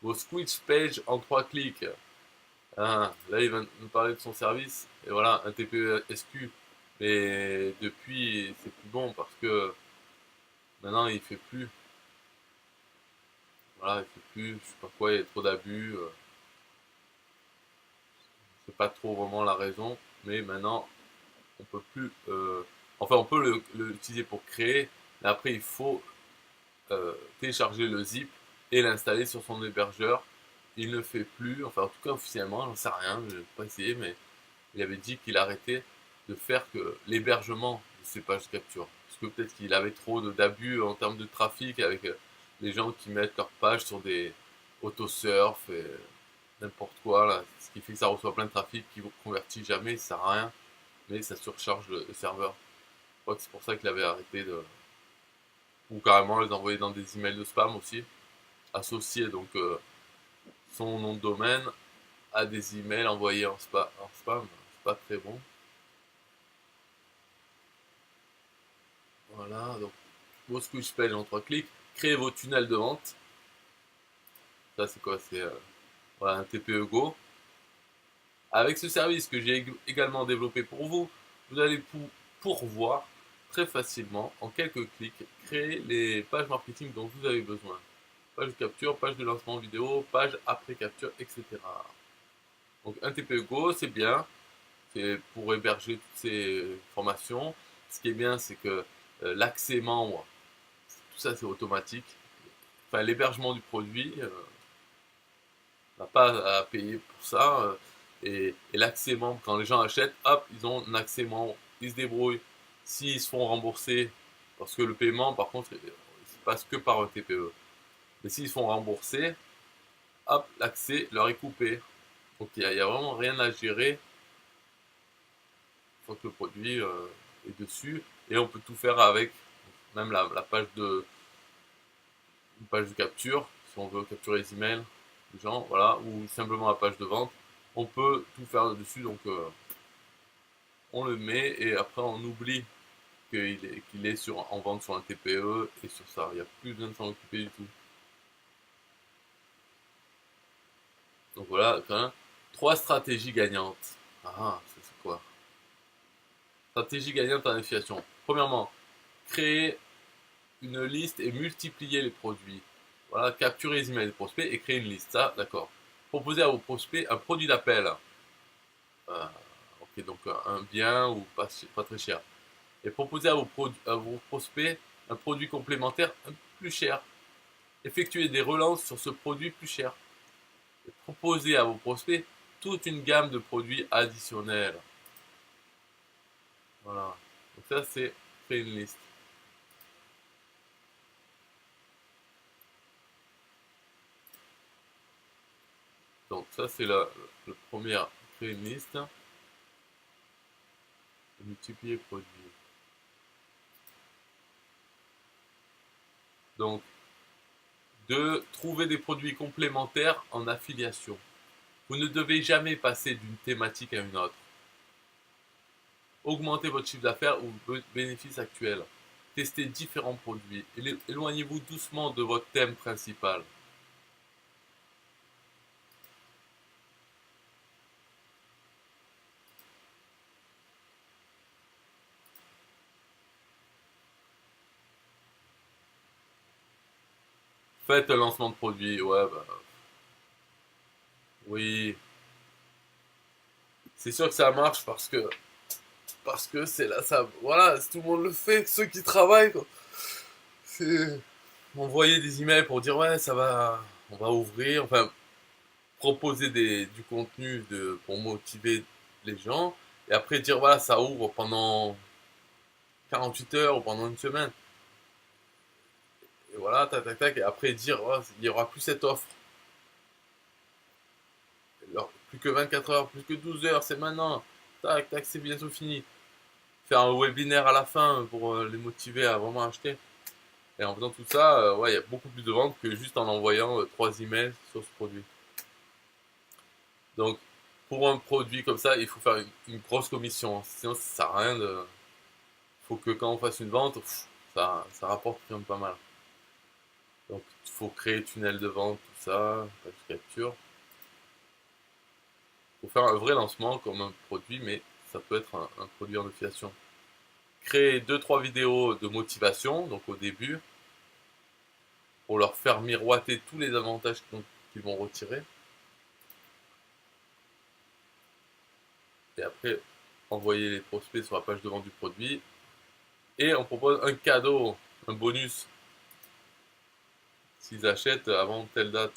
vos switch page en 3 clics. Ah, là, il va nous parler de son service, et voilà, un TPE-SQ. Mais depuis, c'est plus bon parce que maintenant, il fait plus. Voilà, il fait plus, je sais pas quoi, il y a trop d'abus. C'est pas trop vraiment la raison, mais maintenant, on peut plus. Enfin, on peut l'utiliser pour créer, mais après, il faut télécharger le zip et l'installer sur son hébergeur. Il ne fait plus, enfin, en tout cas, officiellement, j'en sais rien, je n'ai pas essayé, mais il avait dit qu'il arrêtait de faire que l'hébergement de ces pages capture. Parce que peut-être qu'il avait trop d'abus en termes de trafic avec les gens qui mettent leurs pages sur des autosurf et n'importe quoi, là. Ce qui fait que ça reçoit plein de trafic qui ne convertit jamais, ça sert à rien, mais ça surcharge le serveur. Je crois que c'est pour ça qu'il avait arrêté de. Ou carrément les envoyer dans des emails de spam aussi, associer donc son nom de domaine à des emails envoyés en spam. C'est pas très bon. Voilà, donc vos squish page en 3 clics, créez vos tunnels de vente. Ça c'est quoi? C'est voilà, un TPE Go. Avec ce service que j'ai également développé pour vous, vous allez pourvoir très facilement, en quelques clics, créer les pages marketing dont vous avez besoin. Page de capture, page de lancement vidéo, page après capture, etc. Donc un TPE Go, c'est bien, c'est pour héberger toutes ces formations. Ce qui est bien, c'est que l'accès membre, tout ça c'est automatique. Enfin, l'hébergement du produit, on n'a pas à payer pour ça. Et l'accès membre, quand les gens achètent, hop, ils ont un accès membre, ils se débrouillent. S'ils se font rembourser, parce que le paiement, par contre, il se passe que par un TPE. Mais s'ils se font rembourser, hop, l'accès leur est coupé. Donc il n'y a vraiment rien à gérer. Une fois que le produit est dessus. Et on peut tout faire avec, même la page une page de capture, si on veut capturer les emails des gens, voilà, ou simplement la page de vente. On peut tout faire dessus, donc on le met et après on oublie qu'il est en vente sur un TPE et sur ça. Il n'y a plus besoin de s'en occuper du tout. Donc voilà, quand même, 3 stratégies gagnantes. Ah, c'est quoi? Stratégie gagnante en affiliation. Premièrement, créer une liste et multiplier les produits. Voilà, capturer les emails des prospects et créer une liste. Ça, d'accord. Proposer à vos prospects un produit d'appel. Ok, donc un bien ou pas très cher. Et proposer à vos prospects un produit complémentaire plus cher. Effectuez des relances sur ce produit plus cher. Et proposez à vos prospects toute une gamme de produits additionnels. Voilà. Donc ça, c'est créer une liste. Donc ça, c'est le premier, créer une liste. Multiplier produits. Donc, de trouver des produits complémentaires en affiliation. Vous ne devez jamais passer d'une thématique à une autre. Augmentez votre chiffre d'affaires ou vos bénéfices actuels. Testez différents produits. Éloignez-vous doucement de votre thème principal. Faites un lancement de produit. Ouais, bah, oui. C'est sûr que ça marche parce que c'est là, ça, voilà, tout le monde le fait, ceux qui travaillent, quoi. C'est envoyer des emails pour dire ouais, ça va, on va ouvrir, enfin, proposer du contenu pour motiver les gens, et après dire voilà, ça ouvre pendant 48 heures ou pendant une semaine. Et voilà, tac, tac, tac, et après dire oh, il n'y aura plus cette offre. Alors, plus que 24 heures, plus que 12 heures, c'est maintenant. Tac, tac, c'est bientôt fini. Faire un webinaire à la fin pour les motiver à vraiment acheter. Et en faisant tout ça, ouais, il y a beaucoup plus de ventes que juste en envoyant 3 emails sur ce produit. Donc, pour un produit comme ça, il faut faire une grosse commission. Sinon, ça sert à rien de. Il faut que quand on fasse une vente, ça rapporte quand même pas mal. Donc, il faut créer tunnel de vente, tout ça, page capture. Il faut faire un vrai lancement comme un produit, mais ça peut être un produit en affiliation. Créer 2-3 vidéos de motivation, donc au début, pour leur faire miroiter tous les avantages qu'ils vont retirer. Et après, envoyer les prospects sur la page de vente du produit. Et on propose un cadeau, un bonus, s'ils achètent avant telle date.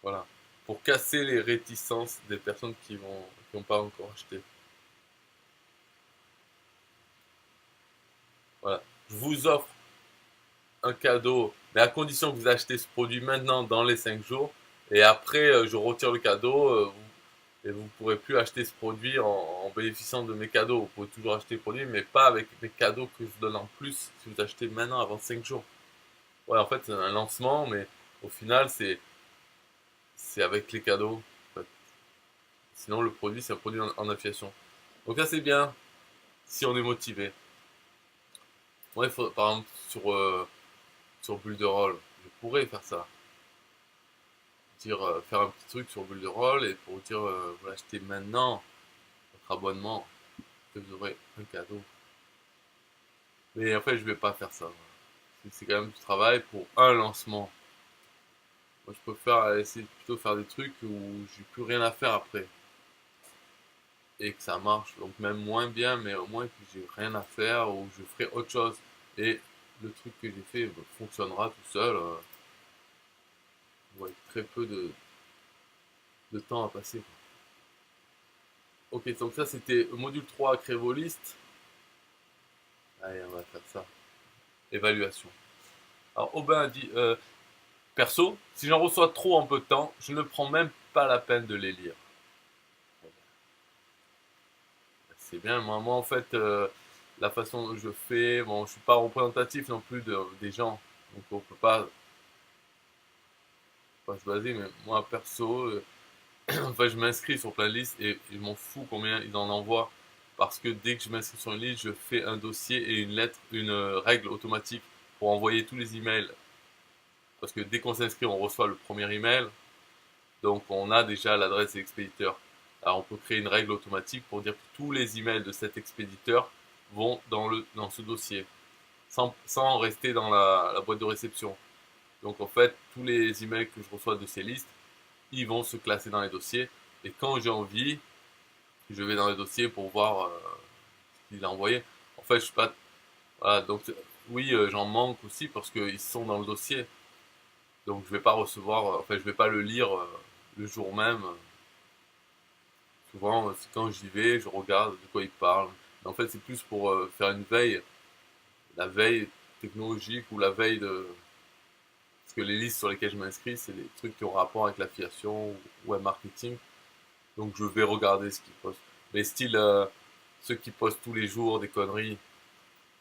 Voilà. Pour casser les réticences des personnes qui n'ont pas encore acheté. Voilà. Je vous offre un cadeau, mais à condition que vous achetez ce produit maintenant dans les 5 jours. Et après, je retire le cadeau et vous ne pourrez plus acheter ce produit en bénéficiant de mes cadeaux. Vous pouvez toujours acheter le produit, mais pas avec mes cadeaux que je vous donne en plus si vous achetez maintenant avant 5 jours. Ouais, en fait, c'est un lancement, mais au final, c'est avec les cadeaux. En fait. Sinon, le produit, c'est un produit en affiliation. Donc là, c'est bien si on est motivé. Moi, il faut, par exemple, sur Builderall, je pourrais faire ça. Dire, faire un petit truc sur Builderall et pour dire, vous l'achetez maintenant, votre abonnement, que vous aurez un cadeau. Mais en fait, je vais pas faire ça. Voilà. C'est quand même du travail pour un lancement. Moi, je préfère essayer plutôt faire des trucs où j'ai plus rien à faire après. Et que ça marche. Donc même moins bien, mais au moins que j'ai rien à faire ou je ferai autre chose. Et le truc que j'ai fait fonctionnera tout seul. Avec très peu de temps à passer. Ok, donc ça c'était module 3, créer vos listes. Allez, on va faire ça. Évaluation. Alors Aubin a dit, perso, si j'en reçois trop en peu de temps, je ne prends même pas la peine de les lire. C'est bien, moi en fait, la façon dont je fais, bon, je suis pas représentatif non plus des gens, donc on peut pas se baser, mais moi perso, enfin, je m'inscris sur plein de listes et je m'en fous combien ils en envoient. Parce que dès que je m'inscris sur une liste, je fais un dossier et une lettre, une règle automatique pour envoyer tous les emails. Parce que dès qu'on s'inscrit, on reçoit le premier email. Donc on a déjà l'adresse de l'expéditeur. Alors on peut créer une règle automatique pour dire que tous les emails de cet expéditeur vont dans ce dossier. Sans rester dans la boîte de réception. Donc en fait, tous les emails que je reçois de ces listes, ils vont se classer dans les dossiers. Et quand j'ai envie, je vais dans les dossiers pour voir ce qu'il a envoyé. En fait, je suis pas, Voilà, donc oui, j'en manque aussi parce qu'ils sont dans le dossier. Donc je vais pas recevoir, enfin je vais pas le lire le jour même. Souvent, c'est quand j'y vais, je regarde de quoi ils parlent. Mais en fait, c'est plus pour faire une veille, la veille technologique ou la veille de... Parce que les listes sur lesquelles je m'inscris, c'est des trucs qui ont rapport avec l'affiliation ou web marketing. Donc je vais regarder ce qu'ils postent. Mais style, ceux qui postent tous les jours des conneries,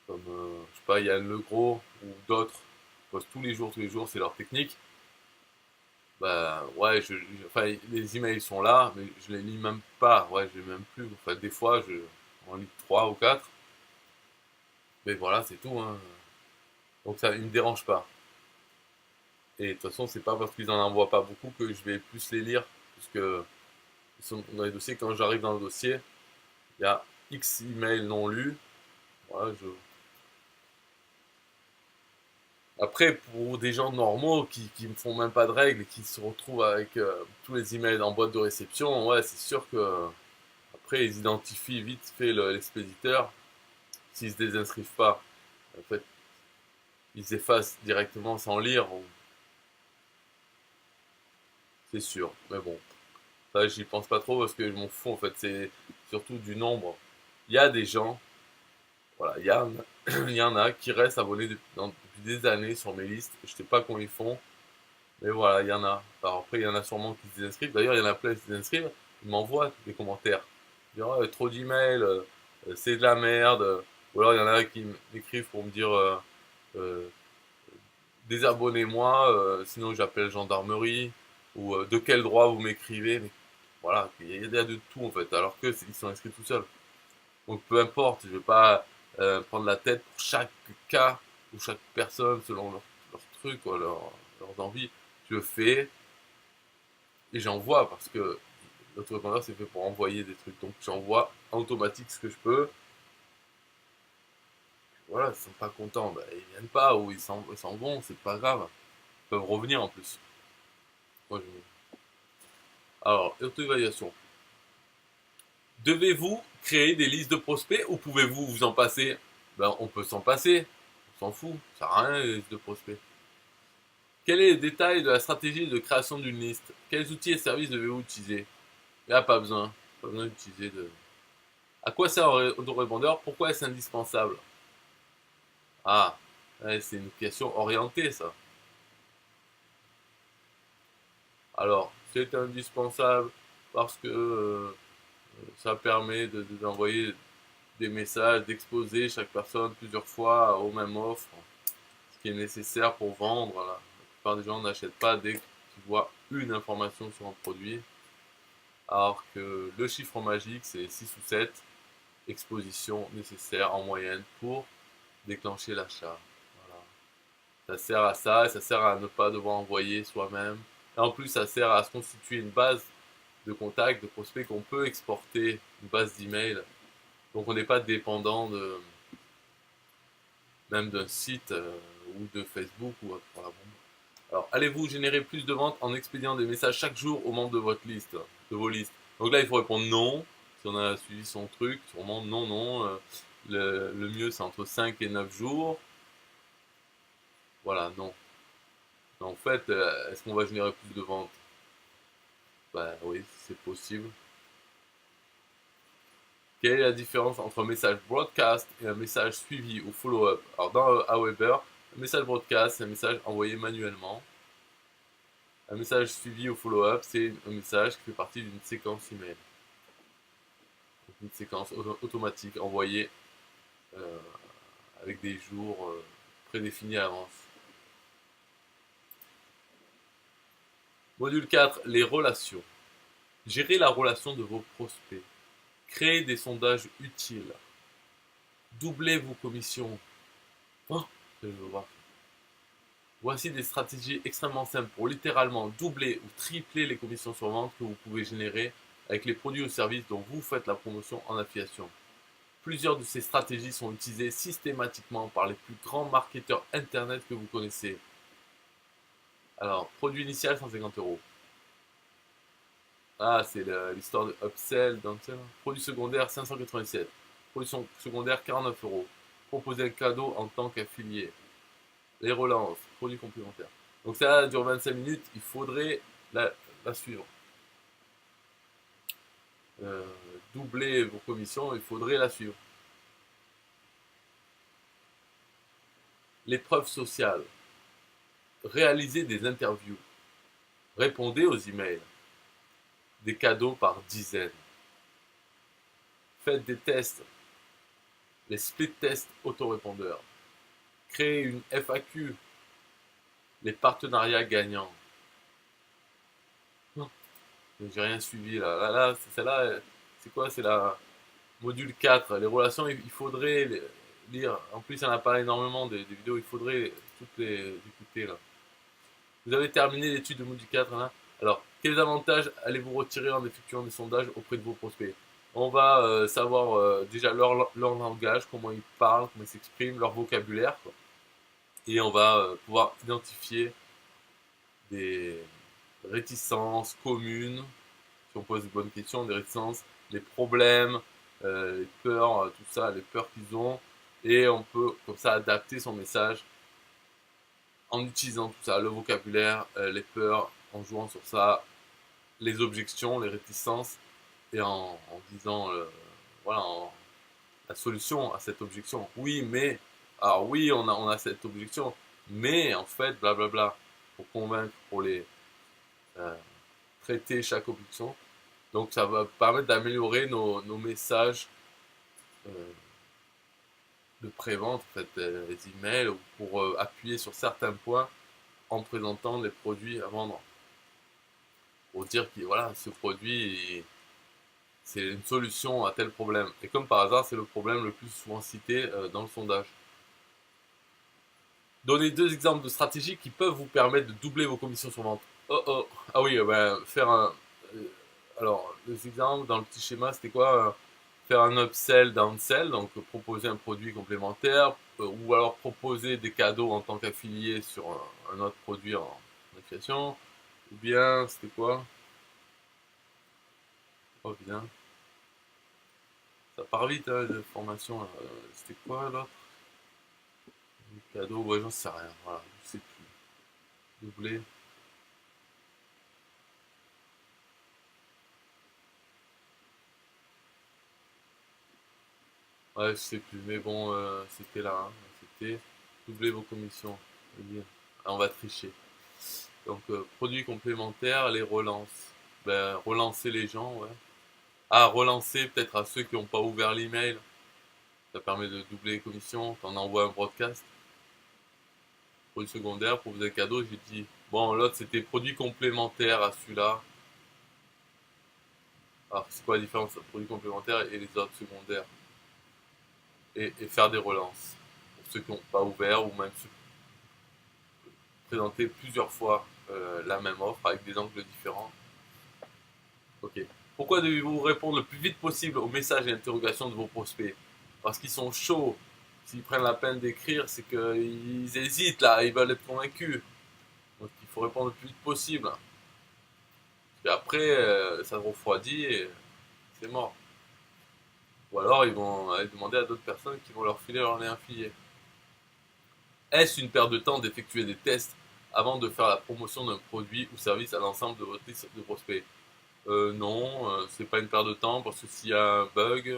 comme, je sais pas, Yann Legros ou d'autres, qui postent tous les jours, c'est leur technique. Bah ouais, enfin, les emails sont là, mais je les lis même pas. Ouais, je les même plus. Enfin, des fois, je en lis trois ou quatre. Mais voilà, c'est tout, hein. Donc ça, il me dérange pas. Et de toute façon, c'est pas parce qu'ils en envoient pas beaucoup que je vais plus les lire, puisque ils sont dans les dossiers. Quand j'arrive dans le dossier, il y a X emails non lus. Voilà, Après, pour des gens normaux qui ne font même pas de règles et qui se retrouvent avec tous les emails en boîte de réception, ouais, c'est sûr que après ils identifient vite fait l'expéditeur. S'ils se désinscrivent pas, en fait, ils effacent directement sans lire, c'est sûr. Mais bon, ça j'y pense pas trop parce que je m'en fous en fait. C'est surtout du nombre. Il y a des gens, voilà, il y en a qui restent abonnés depuis des années sur mes listes. Je sais pas comment ils font. Mais voilà, il y en a. Alors après, il y en a sûrement qui se désinscrivent. D'ailleurs, il y en a plein qui se désinscrivent. Ils m'envoient des commentaires. Ils disent, oh, trop d'emails, c'est de la merde. Ou alors, il y en a qui m'écrivent pour me dire, euh, désabonnez-moi, sinon j'appelle gendarmerie. Ou de quel droit vous m'écrivez. Mais voilà, il y a de tout en fait. Alors que ils sont inscrits tout seuls. Donc peu importe, je ne vais pas prendre la tête pour chaque cas ou chaque personne selon leur truc, quoi, leurs envies. Je fais et j'envoie parce que l'autorépondeur c'est fait pour envoyer des trucs. Donc j'envoie en automatique ce que je peux. Voilà, ils sont pas contents, bah, ils viennent pas ou ils s'en vont, c'est pas grave. Ils peuvent revenir en plus. Moi, Alors, auto-évaluation. Devez-vous créer des listes de prospects ou pouvez-vous vous en passer? Ben, on peut s'en passer. On s'en fout. Ça sert à rien les listes de prospects. Quel est le détail de la stratégie de création d'une liste? Quels outils et services devez-vous utiliser? Il n'y a pas besoin. Pas besoin d'utiliser de. À quoi sert un autorépondeur? Pourquoi est-ce indispensable? Ah, ouais, c'est une question orientée, ça. Alors, c'est indispensable parce que ça permet d'envoyer des messages, d'exposer chaque personne plusieurs fois aux mêmes offres, ce qui est nécessaire pour vendre. Là. La plupart des gens n'achètent pas dès qu'ils voient une information sur un produit, alors que le chiffre magique, c'est 6 ou 7 expositions nécessaires en moyenne pour déclencher l'achat. Voilà. Ça sert à ça, et ça sert à ne pas devoir envoyer soi-même. Et en plus, ça sert à se constituer une base de contacts, de prospects qu'on peut exporter, une base d'email. Donc on n'est pas dépendant même d'un site ou de Facebook ou autre. Voilà. Alors, allez-vous générer plus de ventes en expédiant des messages chaque jour aux membres de votre liste, de vos listes? Donc là, il faut répondre non. Si on a suivi son truc, sûrement non, non. Le mieux, c'est entre 5 et 9 jours. Voilà, non. En fait, est-ce qu'on va générer plus de ventes? Bah oui, c'est possible. Quelle est la différence entre un message broadcast et un message suivi ou follow-up? Alors dans Aweber, un message broadcast, c'est un message envoyé manuellement. Un message suivi ou follow-up, c'est un message qui fait partie d'une séquence email. Donc une séquence automatique envoyée euh, avec des jours prédéfinis à l'avance. Module 4, les relations. Gérer la relation de vos prospects. Créer des sondages utiles. Doubler vos commissions. Oh, je veux voir. Voici des stratégies extrêmement simples pour littéralement doubler ou tripler les commissions sur vente que vous pouvez générer avec les produits ou services dont vous faites la promotion en affiliation. Plusieurs de ces stratégies sont utilisées systématiquement par les plus grands marketeurs internet que vous connaissez. Alors, produit initial 150 euros. Ah, c'est l'histoire de upsell, downsell. Produit secondaire 587. Produit secondaire 49 euros. proposer un cadeau en tant qu'affilié, les relances, produits complémentaires. Donc ça dure 25 minutes, il faudrait la suivre. Euh, Doubler vos commissions, il faudrait la suivre. L'épreuve sociale. Réalisez des interviews. Répondez aux emails. Des cadeaux par dizaines. Faites des tests. Les split tests autorépondeurs. Créez une FAQ. Les partenariats gagnants. Non, j'ai rien suivi là. Là, c'est celle-là. C'est quoi? C'est la module 4. Les relations, il faudrait lire. En plus, il n'y en a pas énormément des vidéos. Il faudrait toutes les écouter là. Vous avez terminé l'étude de module 4 là. Alors, quels avantages allez-vous retirer en effectuant des sondages auprès de vos prospects? On va savoir déjà leur langage, comment ils parlent, comment ils s'expriment, leur vocabulaire, quoi. Et on va pouvoir identifier des réticences communes, si on pose de bonnes questions, des réticences, des problèmes, les peurs, tout ça, les peurs qu'ils ont. Et on peut comme ça adapter son message en utilisant tout ça, le vocabulaire, les peurs, en jouant sur ça, les objections, les réticences, et en disant voilà, la solution à cette objection. Oui, mais, alors oui, on a cette objection, mais en fait, blablabla, pour convaincre, pour les traiter chaque objection. Donc ça va permettre d'améliorer nos messages euh, de pré-vente, en fait, les emails, pour appuyer sur certains points en présentant les produits à vendre. Pour dire que voilà, ce produit, c'est une solution à tel problème. Et comme par hasard, c'est le problème le plus souvent cité dans le sondage. Donnez 2 exemples de stratégies qui peuvent vous permettre de doubler vos commissions sur vente. Oh oh, ah oui, ben, faire un. Alors, les exemples dans le petit schéma, c'était quoi? Faire un upsell, downsell, donc proposer un produit complémentaire, ou alors proposer des cadeaux en tant qu'affilié sur un autre produit en affiliation. Ou bien, c'était quoi? Oh bien, ça part vite, hein, les formations. C'était quoi là? Cadeau, ouais, j'en sais rien. Voilà, je sais plus. Doublé. Ouais, je sais plus. Mais bon, c'était là, hein. C'était doubler vos commissions. Ah, on va tricher. Donc, produits complémentaires, les relances. Ben, relancer les gens, ouais. Ah, relancer peut-être à ceux qui n'ont pas ouvert l'email. Ça permet de doubler les commissions. T'en envoies un broadcast. Produit secondaire, pour vous un cadeau, j'ai dit. Bon, l'autre c'était produit complémentaire à celui-là. Alors, c'est quoi la différence entre produits complémentaires et les autres secondaires? Et faire des relances. Pour ceux qui n'ont pas ouvert ou même ceux présenter plusieurs fois la même offre avec des angles différents. Ok. Pourquoi devez-vous répondre le plus vite possible aux messages et interrogations de vos prospects? Parce qu'ils sont chauds. S'ils prennent la peine d'écrire, c'est qu'ils hésitent là, ils veulent être convaincus. Donc il faut répondre le plus vite possible. Et après, ça refroidit et c'est mort. Ou alors ils vont aller demander à d'autres personnes qui vont leur filer leur lien affilié. Est-ce une perte de temps d'effectuer des tests avant de faire la promotion d'un produit ou service à l'ensemble de votre liste de prospects? Non, c'est pas une perte de temps parce que s'il y a un bug,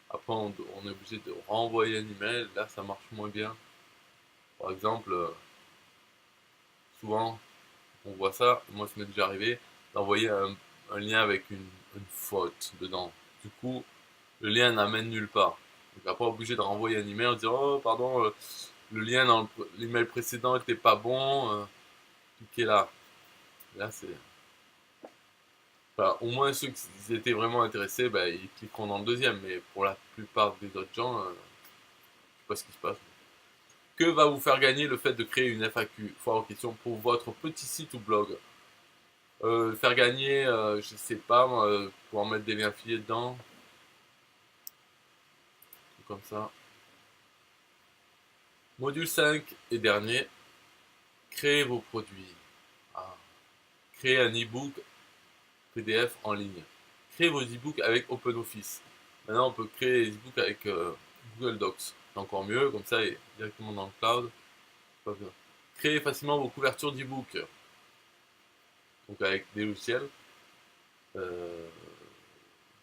après on est obligé de renvoyer un email. Là, ça marche moins bien. Par exemple, souvent on voit ça, moi ça m'est déjà arrivé, d'envoyer un lien avec une faute dedans. Du coup, le lien n'amène nulle part. Donc après, obligé de renvoyer un email en disant oh pardon, le lien dans l'email précédent était pas bon, cliquez là. Là c'est. Enfin, au moins ceux qui étaient vraiment intéressés, bah, ils cliqueront dans le deuxième, mais pour la plupart des autres gens, je sais pas ce qui se passe. Que va vous faire gagner le fait de créer une FAQ, foire aux questions, pour votre petit site ou blog? Faire gagner, je sais pas, moi, pouvoir mettre des liens affiliés dedans, comme ça. Module 5 et dernier, créer vos produits. Ah. Créer un e-book PDF en ligne. Créer vos e-books avec OpenOffice. Maintenant, on peut créer des e-books avec Google Docs. c'est encore mieux, comme ça, il est directement dans le cloud. Créer facilement vos couvertures d'e-book, donc avec des logiciels. Euh,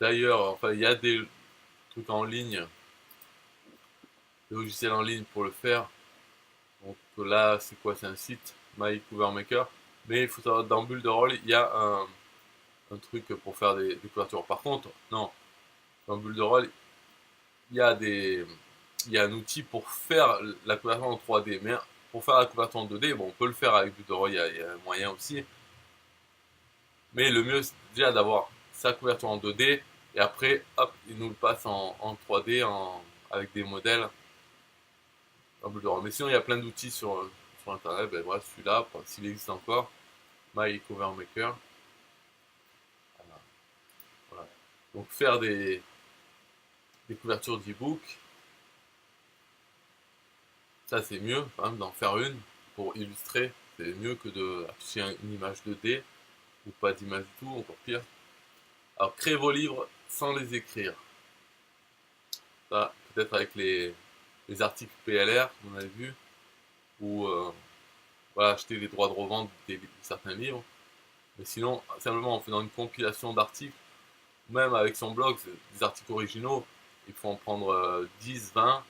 D'ailleurs, enfin, il y a des trucs en ligne, des logiciels en ligne pour le faire. Donc là, c'est quoi? C'est un site, My Cover Maker. Mais il faut savoir, dans Bulle de Rôle, il y a un truc pour faire des couvertures. Par contre, non, dans Bulle de Rôle, il y a il y a un outil pour faire la couverture en 3D. Mais pour faire la couverture en 2D, bon, on peut le faire avec Bulle de Rôle, il y a un moyen aussi. Mais le mieux, c'est déjà d'avoir sa couverture en 2D et après, hop, il nous le passe en 3D avec des modèles en Bulle de Rôle. Mais sinon, il y a plein d'outils sur Internet. Ben, voilà, celui-là, s'il existe encore, My Cover Maker. Voilà. Donc faire des couvertures d'e-book, ça c'est mieux quand même d'en faire une pour illustrer. C'est mieux que d'afficher une image 2D ou pas d'image du tout, encore pire. Alors créez vos livres sans les écrire. Ça, peut-être avec les articles PLR qu'on avait vu, ou voilà, acheter les droits de revente de certains livres. Mais sinon, simplement en faisant une compilation d'articles, même avec son blog, des articles originaux, il faut en prendre 10, 20,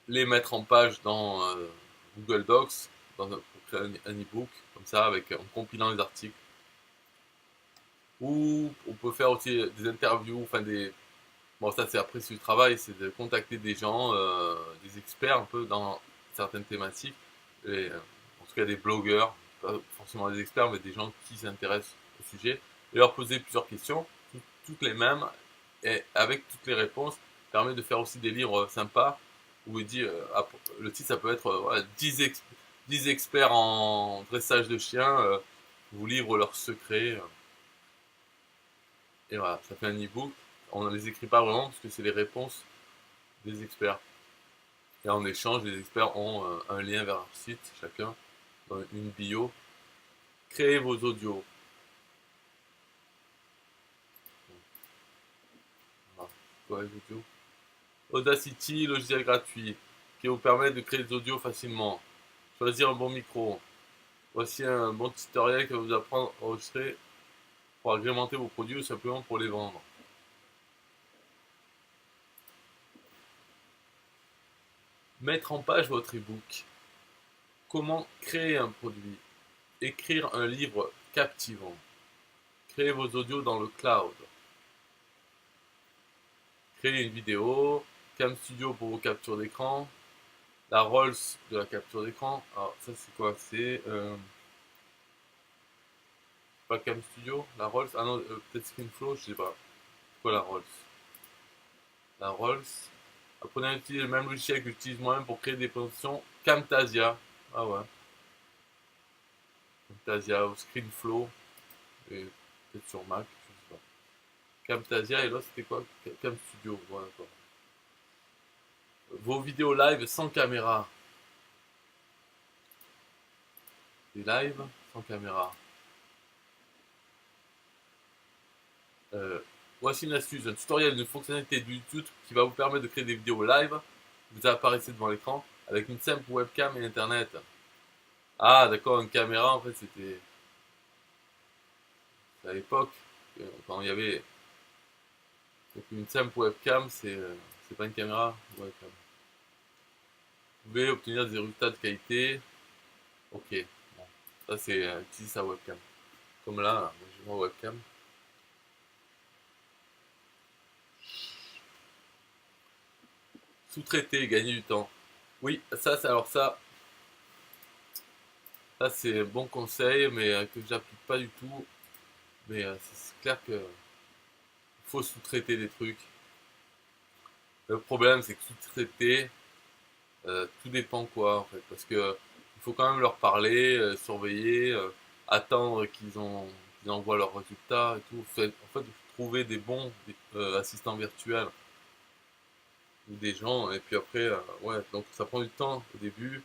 les mettre en page dans Google Docs pour créer un e-book, comme ça, en compilant les articles. Ou on peut faire aussi des interviews, enfin des... Bon, ça c'est après sur le travail, c'est de contacter des gens, des experts un peu dans certaines thématiques, en tout cas des blogueurs, pas forcément des experts, mais des gens qui s'intéressent au sujet, et leur poser plusieurs questions, toutes les mêmes, et avec toutes les réponses, permet de faire aussi des livres sympas, où il dit, le titre ça peut être voilà, 10 experts en dressage de chiens vous livrent leurs secrets, et voilà, ça fait un e-book. On ne les écrit pas vraiment parce que c'est les réponses des experts. Et en échange, les experts ont un lien vers leur site, chacun, dans une bio. Créez vos audios. Voilà. Quoi, les audios? Audacity, logiciel gratuit, qui vous permet de créer des audios facilement. Choisir un bon micro. Voici un bon tutoriel qui va vous apprendre à enregistrer pour agrémenter vos produits ou simplement pour les vendre. Mettre en page votre e-book. Comment créer un produit. Écrire un livre captivant. Créer vos audios dans le cloud. Créer une vidéo. Cam Studio pour vos captures d'écran. La Rolls de la capture d'écran. Alors ça c'est quoi? C'est pas Cam Studio, la Rolls. Ah non, peut-être ScreenFlow, je sais pas. C'est quoi la Rolls? La Rolls. Apprenez à utiliser le même logiciel que j'utilise moi-même pour créer des présentations. Camtasia. Ah ouais. Camtasia ou ScreenFlow. Et peut-être sur Mac, je sais pas. Camtasia et là c'était quoi? Cam Studio. Ouais, d'accord. Vos vidéos live sans caméra. Des lives sans caméra. Voici une astuce, un tutoriel d'une fonctionnalité de YouTube qui va vous permettre de créer des vidéos live. Vous apparaissez devant l'écran avec une simple webcam et internet. Ah d'accord, une caméra en fait c'était à l'époque quand il y avait donc une simple webcam, c'est pas une caméra, une webcam. Vous pouvez obtenir des résultats de qualité. Ok, bon. Ça c'est utiliser sa webcam. Comme là, j'ai ma webcam. Sous-traiter, gagner du temps. Oui, ça c'est alors ça c'est un bon conseil, mais que j'applique pas du tout. Mais c'est clair que faut sous-traiter des trucs. Le problème c'est que sous-traiter, tout dépend quoi en fait, parce que il faut quand même leur parler, surveiller, attendre qu'ils envoient leurs résultats et tout. En fait, trouver des bons assistants virtuels ou des gens, et puis après, ouais, donc ça prend du temps au début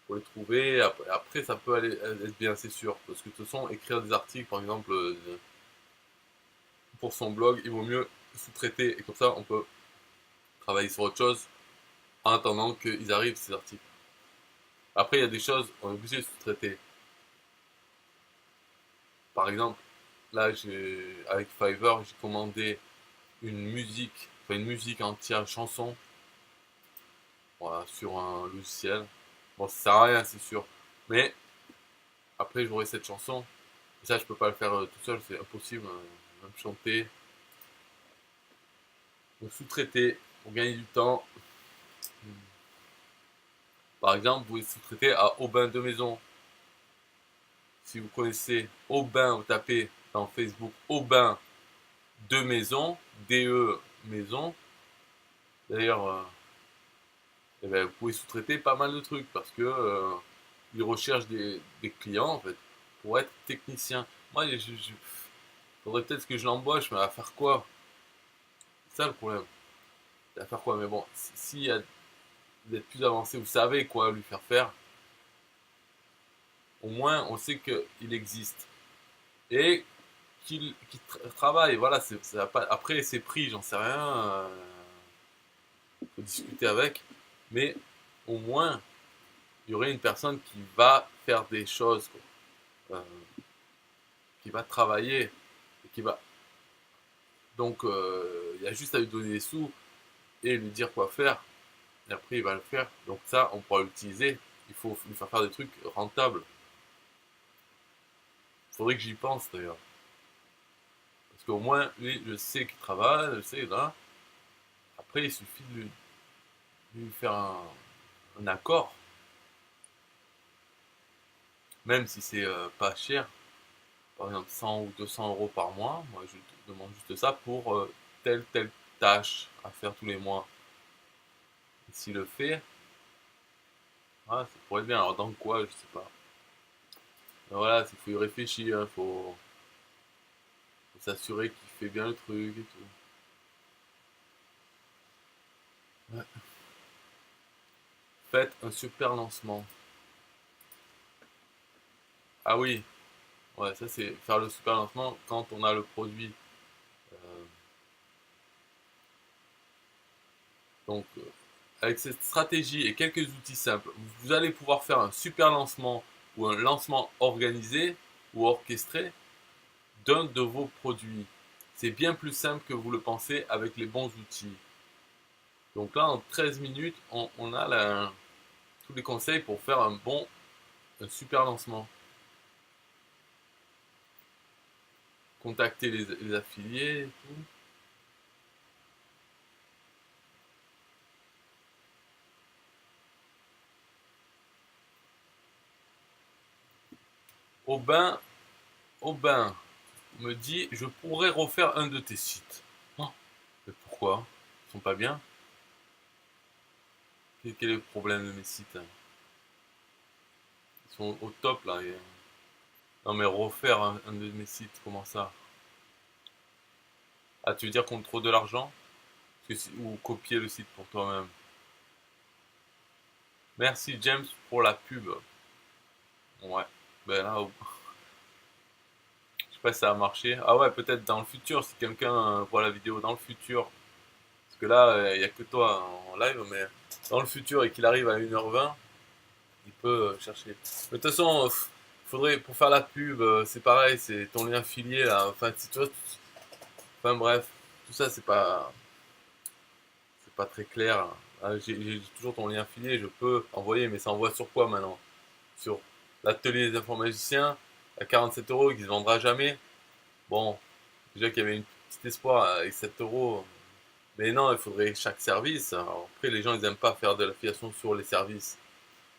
pour les trouver. Après ça peut aller être bien, c'est sûr, parce que de toute façon, écrire des articles, par exemple, pour son blog, il vaut mieux sous-traiter, et comme ça, on peut travailler sur autre chose en attendant qu'ils arrivent, ces articles. Après, il y a des choses, on est obligé de sous-traiter. Par exemple, là, avec Fiverr, j'ai commandé une musique entière, une chanson, voilà, sur un logiciel. Bon, ça sert à rien, c'est sûr. Mais après, j'aurai cette chanson. Et ça, je peux pas le faire tout seul, c'est impossible. Même chanter. Donc, sous-traiter pour gagner du temps. Par exemple, vous pouvez sous-traiter à Aubin de Maison. Si vous connaissez Aubin, vous tapez dans Facebook Aubin de Maison, DE Maison. D'ailleurs, eh ben, vous pouvez sous-traiter pas mal de trucs parce que ils recherchent des clients en fait pour être technicien. Moi, faudrait peut-être que je l'embauche, mais à faire quoi? C'est ça le problème. À faire quoi? Mais bon, si vous êtes plus avancé, vous savez quoi lui faire faire. Au moins, on sait qu'il existe et qu'il travaille. Voilà, ça pas, après c'est prix, j'en sais rien. Faut discuter avec, mais au moins il y aurait une personne qui va faire des choses, quoi. Qui va travailler, et qui va. Donc il y a juste à lui donner des sous et lui dire quoi faire, et après il va le faire. Donc ça, on pourra l'utiliser. Il faut lui faire des trucs rentables. Il faudrait que j'y pense d'ailleurs. Parce qu'au moins, lui, je sais qu'il travaille, je sais, là. Après, il suffit de lui faire un accord, même si c'est pas cher, par exemple 100 ou 200 euros par mois. Moi, je te demande juste ça pour telle tâche à faire tous les mois. Et s'il le fait, ah, ça pourrait être bien. Alors, dans quoi, je sais pas. Mais voilà, il faut y réfléchir, faut s'assurer qu'il fait bien le truc et tout. Ouais. Faites un super lancement. Ah oui, ouais, ça c'est faire le super lancement quand on a le produit. Euh, donc, avec cette stratégie et quelques outils simples, vous allez pouvoir faire un super lancement ou un lancement organisé ou orchestré d'un de vos produits. C'est bien plus simple que vous le pensez avec les bons outils. Donc là, en 13 minutes, on a tous les conseils pour faire un super lancement. Contacter les affiliés et tout. Aubin, Aubin me dit, je pourrais refaire un de tes sites. Oh, mais pourquoi? Ils sont pas bien? Quel est le problème de mes sites? Ils sont au top là. Non mais refaire un de mes sites, comment ça? Ah, tu veux dire contre trop de l'argent? Ou copier le site pour toi-même? Merci James pour la pub. Ouais. Ben là, je sais pas si ça a marché. Ah ouais, peut-être dans le futur, si quelqu'un voit la vidéo dans le futur. Parce que là, il n'y a que toi en live, mais dans le futur et qu'il arrive à 1h20, il peut chercher. Mais de toute façon, faudrait, pour faire la pub, c'est pareil, c'est ton lien affilié là. Enfin, si tu vois, enfin bref, tout ça, c'est pas très clair. Ah, j'ai toujours ton lien affilié, je peux envoyer, mais ça envoie sur quoi maintenant? Sur l'atelier des informaticiens à 47 euros qui se vendra jamais. Bon, déjà qu'il y avait un petit espoir avec 7 euros. Mais non, il faudrait chaque service. Alors après, les gens, ils aiment pas faire de l'affiliation sur les services.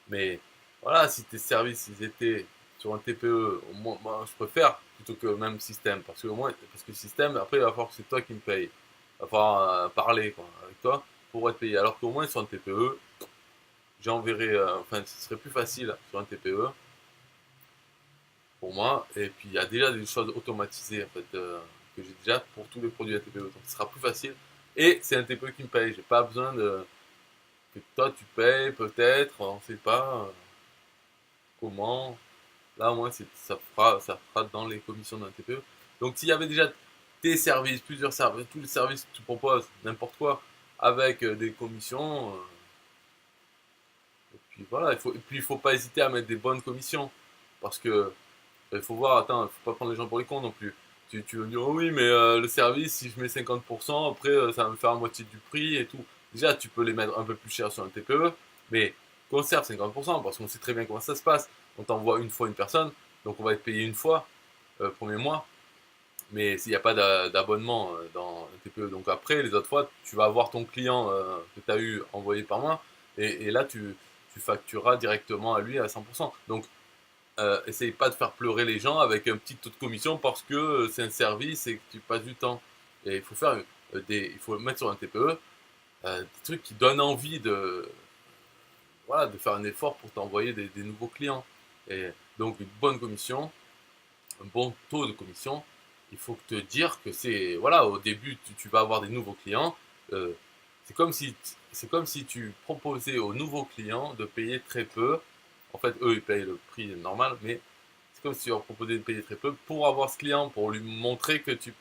Mais voilà, si tes services, ils étaient sur un TPE, au moins, moi, je préfère plutôt que même système. Parce que au moins, parce que système, après, il va falloir que c'est toi qui me paye. Il va falloir parler quoi, avec toi pour être payé. Alors qu'au moins, sur un TPE, j'enverrai, enfin, ce serait plus facile sur un TPE pour moi. Et puis, il y a déjà des choses automatisées en fait, que j'ai déjà pour tous les produits ATPE. Donc, ce sera plus facile. Et c'est un TPE qui me paye. J'ai pas besoin que toi tu payes, peut-être. On ne sait pas comment. Là, au moins, ça fera dans les commissions d'un TPE. Donc, s'il y avait déjà tes services, plusieurs services, tous les services que tu proposes, n'importe quoi, avec des commissions, puis voilà, il faut pas hésiter à mettre des bonnes commissions. Parce que il faut voir, attends, il faut pas prendre les gens pour les cons non plus. Tu veux dire, oh oui, mais le service, si je mets 50%, après, ça va me faire la moitié du prix et tout. Déjà, tu peux les mettre un peu plus cher sur un TPE, mais conserve 50%, parce qu'on sait très bien comment ça se passe. On t'envoie une fois une personne, donc on va être payé une fois, premier mois, mais s'il n'y a pas d'abonnement dans un TPE. Donc après, les autres fois, tu vas avoir ton client que tu as eu envoyé par mois, et là, tu factureras directement à lui à 100%. Donc, essaye pas de faire pleurer les gens avec un petit taux de commission parce que c'est un service et que tu passes du temps. Et il faut faire il faut mettre sur un TPE des trucs qui donnent envie voilà, de faire un effort pour t'envoyer des nouveaux clients. Et donc une bonne commission, un bon taux de commission. Il faut te dire que c'est voilà, au début tu vas avoir des nouveaux clients. Euh, c'est comme si tu proposais aux nouveaux clients de payer très peu. En fait, eux ils payent le prix normal, mais c'est comme si tu leur proposais de payer très peu pour avoir ce client, pour lui montrer que tu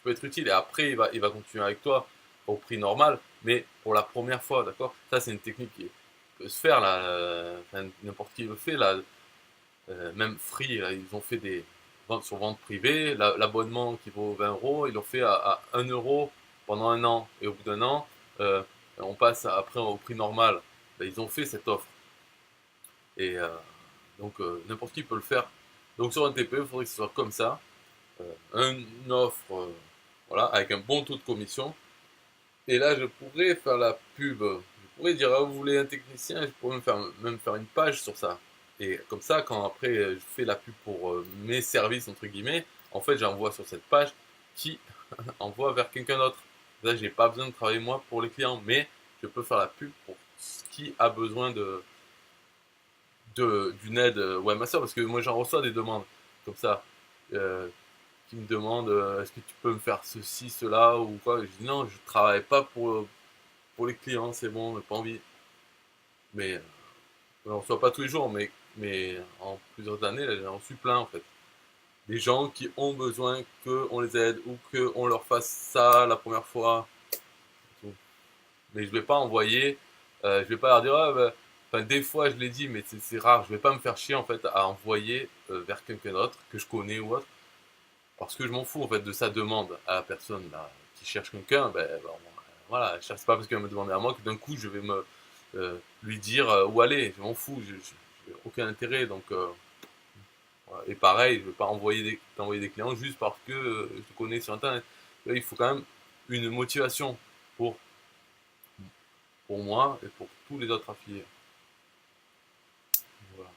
peux être utile. Et après, il va continuer avec toi au prix normal, mais pour la première fois, d'accord. Ça, c'est une technique qui peut se faire, là. Enfin, n'importe qui le fait, là. Même Free, là, ils ont fait des ventes sur vente privée. L'abonnement qui vaut 20 euros, ils l'ont fait à 1 euro pendant un an. Et au bout d'un an, euh, on passe après au prix normal. Ben, ils ont fait cette offre. Et donc, n'importe qui peut le faire. Donc, sur un TPE, il faudrait que ce soit comme ça. Une offre, voilà, avec un bon taux de commission. Et là, je pourrais faire la pub. Je pourrais dire, ah, vous voulez un technicien, je pourrais même faire une page sur ça. Et comme ça, quand après je fais la pub pour mes services, entre guillemets, en fait, j'envoie sur cette page qui envoie vers quelqu'un d'autre. Là, j'ai pas besoin de travailler moi pour les clients, mais je peux faire la pub pour qui a besoin d'une aide webmaster, parce que moi, j'en reçois des demandes comme ça. Euh, qui me demandent est-ce que tu peux me faire ceci, cela ou quoi. Je dis non, je travaille pas pour les clients, c'est bon, j'ai pas envie. Mais on ne reçoit pas tous les jours, mais en plusieurs années, là, j'en reçu plein en fait. Des gens qui ont besoin qu'on les aide ou qu'on leur fasse ça la première fois. Tout. Mais je vais pas envoyer, je vais pas leur dire, ah, bah, enfin, des fois je l'ai dit, mais c'est rare, je vais pas me faire chier en fait à envoyer vers quelqu'un d'autre que je connais ou autre. Parce que je m'en fous en fait de sa demande à la personne là, qui cherche quelqu'un. Voilà, c'est pas parce qu'elle me demandait à moi que d'un coup je vais lui dire où aller. Je m'en fous, j'ai aucun intérêt. Donc, voilà. Et pareil, je ne vais pas t'envoyer des clients juste parce que je te connais sur internet. Là, il faut quand même une motivation pour, pour moi et pour tous les autres affiliés. Voilà.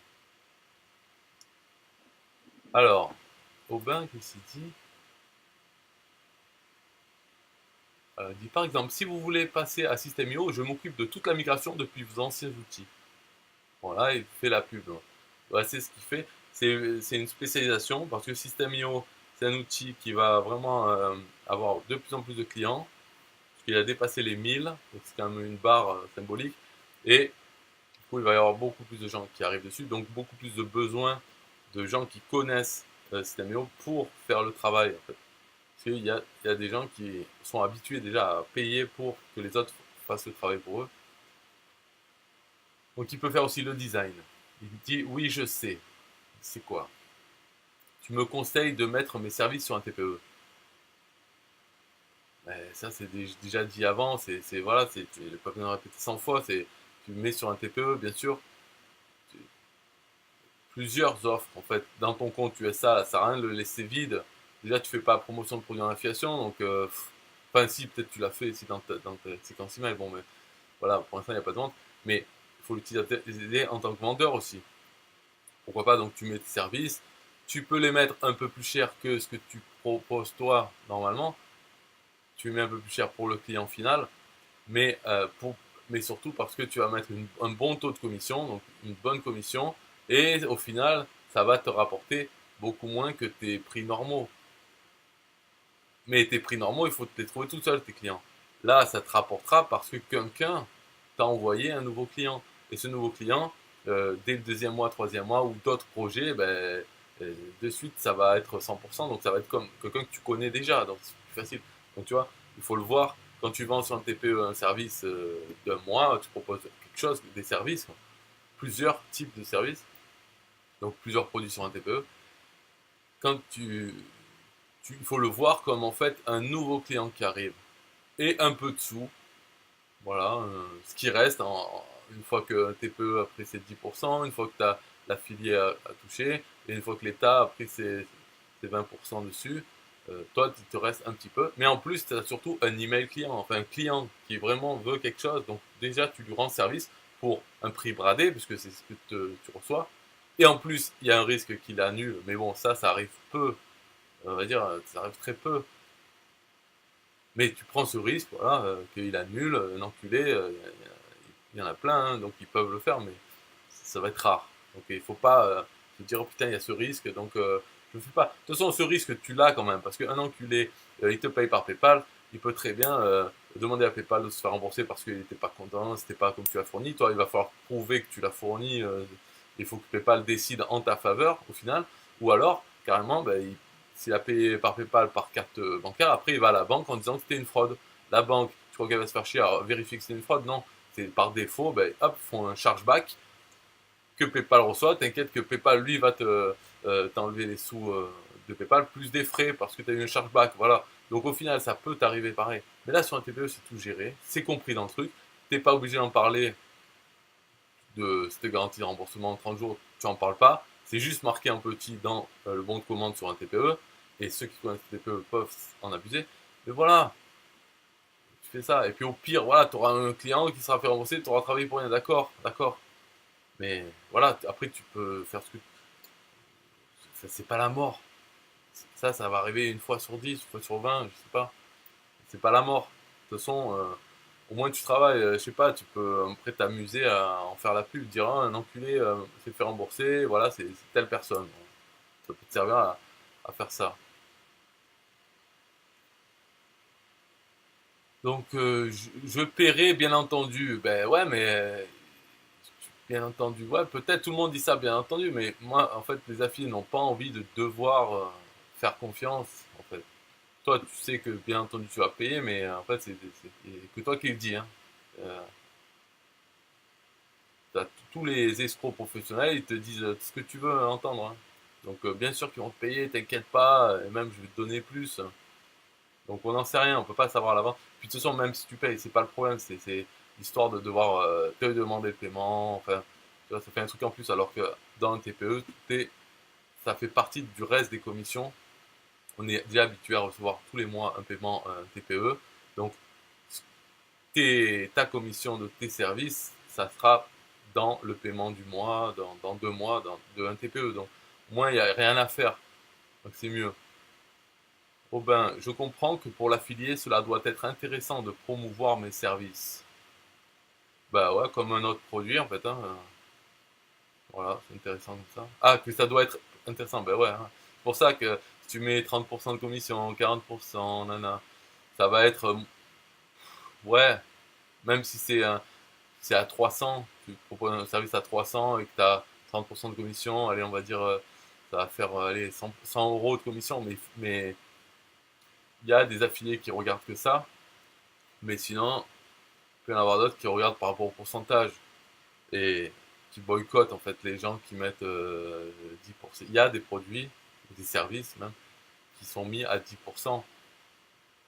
Alors, Aubin, qu'est-ce qu'il dit? Il dit par exemple, si vous voulez passer à System.io, je m'occupe de toute la migration depuis vos anciens outils. Voilà, il fait la pub. Voilà, c'est ce qu'il fait. C'est une spécialisation parce que System.io, c'est un outil qui va vraiment avoir de plus en plus de clients. Parce qu'il a dépassé les 1000, donc c'est quand même une barre symbolique. Et du coup, il va y avoir beaucoup plus de gens qui arrivent dessus, donc beaucoup plus de besoins de gens qui connaissent System.io pour faire le travail. En fait. Parce il y a des gens qui sont habitués déjà à payer pour que les autres fassent le travail pour eux. Donc il peut faire aussi le design. Il dit oui, je sais. C'est quoi? Tu me conseilles de mettre mes services sur un TPE. Mais ça, c'est déjà dit avant. Voilà, tu n'as pas besoin de répéter 100 fois. Tu mets sur un TPE, bien sûr, plusieurs offres. En fait, dans ton compte USA, ça sert à rien de le laisser vide. Déjà, tu fais pas promotion de produits en affiliation. Donc, enfin, si, peut-être tu l'as fait si dans ta séquence email. Bon, mais voilà, pour l'instant, il n'y a pas de vente. Mais il faut l'utiliser en tant que vendeur aussi. Pourquoi pas, donc tu mets tes services, tu peux les mettre un peu plus cher que ce que tu proposes toi normalement, tu mets un peu plus cher pour le client final, mais, mais surtout parce que tu vas mettre un bon taux de commission, donc une bonne commission, et au final, ça va te rapporter beaucoup moins que tes prix normaux. Mais tes prix normaux, il faut te les trouver tout seul, tes clients. Là, ça te rapportera parce que quelqu'un t'a envoyé un nouveau client. Et ce nouveau client, dès le deuxième mois, troisième mois ou d'autres projets, ben, de suite, ça va être 100%. Donc, ça va être comme quelqu'un que tu connais déjà. Donc, c'est plus facile. Donc, tu vois, il faut le voir. Quand tu vends sur un TPE un service d'un mois, tu proposes quelque chose, des services. plusieurs types de services, donc plusieurs produits sur un TPE. Quand il faut le voir comme en fait un nouveau client qui arrive et un peu de sous, voilà, ce qui reste une fois que un TPE a pris ses 10%, une fois que tu as l'affilié à toucher, et une fois que l'État a pris ses 20% dessus, toi, il te reste un petit peu. Mais en plus, tu as surtout un email client, enfin un client qui vraiment veut quelque chose. Donc déjà, tu lui rends service pour un prix bradé, puisque c'est ce que tu reçois. Et en plus, il y a un risque qu'il annule. Mais bon, ça arrive peu. On va dire, ça arrive très peu. Mais tu prends ce risque, voilà, qu'il annule, un enculé, il y en a plein, hein, donc ils peuvent le faire, mais ça va être rare. Donc il ne faut pas se dire, oh putain, il y a ce risque, donc je ne fais pas. De toute façon, ce risque, tu l'as quand même, parce qu'un enculé, il te paye par PayPal, il peut très bien demander à PayPal de se faire rembourser parce qu'il n'était pas content, c'était pas comme tu l'as fourni. Toi, il va falloir prouver que tu l'as fourni, il faut que PayPal décide en ta faveur, au final, ou alors, carrément, ben, s'il a payé par PayPal, par carte bancaire, après il va à la banque en disant que c'était une fraude. La banque, tu crois qu'elle va se faire chier à vérifier que c'est une fraude? Non, c'est par défaut, ben, hop, font un chargeback que PayPal reçoit. T'inquiète que PayPal, lui, va t'enlever les sous de PayPal, plus des frais parce que tu as eu un chargeback. Voilà. Donc au final, ça peut t'arriver pareil. Mais là, sur un TPE, c'est tout géré, c'est compris dans le truc. T'es pas obligé d'en parler de cette garantie de remboursement en 30 jours, tu n'en parles pas. C'est juste marqué en petit dans le bon de commande sur un TPE. Et ceux qui connaissent le TPE peuvent en abuser. Mais voilà, tu fais ça. Et puis au pire, voilà, tu auras un client qui sera fait rembourser, tu auras travaillé pour rien. D'accord, d'accord. Mais voilà, après tu peux faire ce que. C'est pas la mort. Ça va arriver une fois sur 10, une fois sur 20, je sais pas. C'est pas la mort. De toute façon, au moins tu travailles, je sais pas, tu peux après t'amuser à en faire la pub, dire ah, un enculé s'est fait rembourser, voilà, c'est telle personne. Ça peut te servir à faire ça. Donc je paierai bien entendu. Ben ouais, mais bien entendu, ouais, peut-être tout le monde dit ça, bien entendu, mais moi, en fait, les affiliés n'ont pas envie de devoir faire confiance, en fait. Toi, tu sais que bien entendu tu vas payer, mais en fait, c'est que toi qui le dis, hein. Euh, Tous les escrocs professionnels, ils te disent ce que tu veux entendre, hein. Donc, bien sûr qu'ils vont te payer, t'inquiète pas, et même je vais te donner plus. Donc, on n'en sait rien, on peut pas savoir à l'avance. Puis, de toute façon, même si tu payes, c'est pas le problème, c'est l'histoire de devoir te demander le paiement. Enfin, tu vois, ça fait un truc en plus, alors que dans un TPE, ça fait partie du reste des commissions. On est déjà habitué à recevoir tous les mois un paiement TPE. Donc, ta commission de tes services, ça sera dans le paiement du mois, dans 2 mois, de un TPE. Donc, au moins, il n'y a rien à faire. Donc, c'est mieux. Robin, je comprends que pour l'affilié, cela doit être intéressant de promouvoir mes services. Bah ouais, comme un autre produit en fait, hein. Voilà, c'est intéressant comme ça. Ah, que ça doit être intéressant, bah ouais, hein. C'est pour ça que si tu mets 30% de commission, 40%, nana, ça va être, ouais, même si c'est à 300, tu proposes un service à 300 et que tu as 30% de commission, allez, on va dire, ça va faire allez, 100 euros de commission, mais il y a des affiliés qui regardent que ça, mais sinon, il peut y en avoir d'autres qui regardent par rapport au pourcentage et qui boycottent en fait les gens qui mettent 10%. Il y a des produits, des services même, qui sont mis à 10%.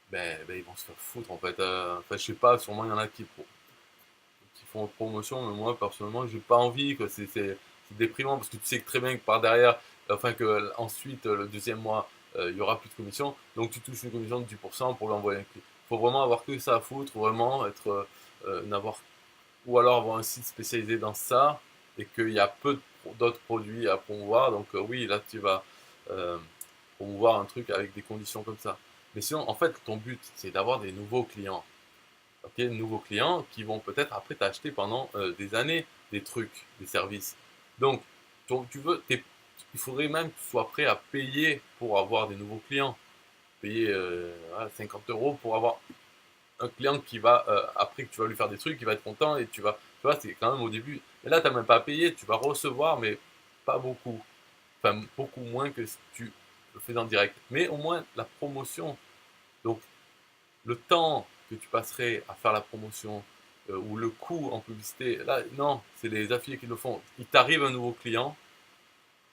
Ben, ils vont se faire foutre en fait. Enfin, je sais pas, sûrement il y en a qui font promotion, mais moi personnellement, j'ai pas envie, que c'est déprimant parce que tu sais que très bien que par derrière, enfin que ensuite le deuxième mois, il y aura plus de commission, donc tu touches une commission de 10% pour lui envoyer un clic. Faut vraiment avoir que ça à foutre, vraiment être, n'avoir, ou alors avoir un site spécialisé dans ça et qu'il y a peu d'autres produits à promouvoir, donc oui, là tu vas euh, promouvoir un truc avec des conditions comme ça. Mais sinon, en fait, ton but, c'est d'avoir des nouveaux clients. Ok, de nouveaux clients qui vont peut-être après t'acheter pendant des années des trucs, des services. Donc, il faudrait même que tu sois prêt à payer pour avoir des nouveaux clients. Payer 50 euros pour avoir un client qui va, après que tu vas lui faire des trucs, qui va être content et tu vois, c'est quand même au début. Et là, tu n'as même pas à payer, tu vas recevoir, mais pas beaucoup. Enfin, beaucoup moins que si tu le fais en direct. Mais au moins, la promotion. Donc, le temps que tu passerais à faire la promotion, ou le coût en publicité, là, non, c'est les affiliés qui le font. Il t'arrive un nouveau client,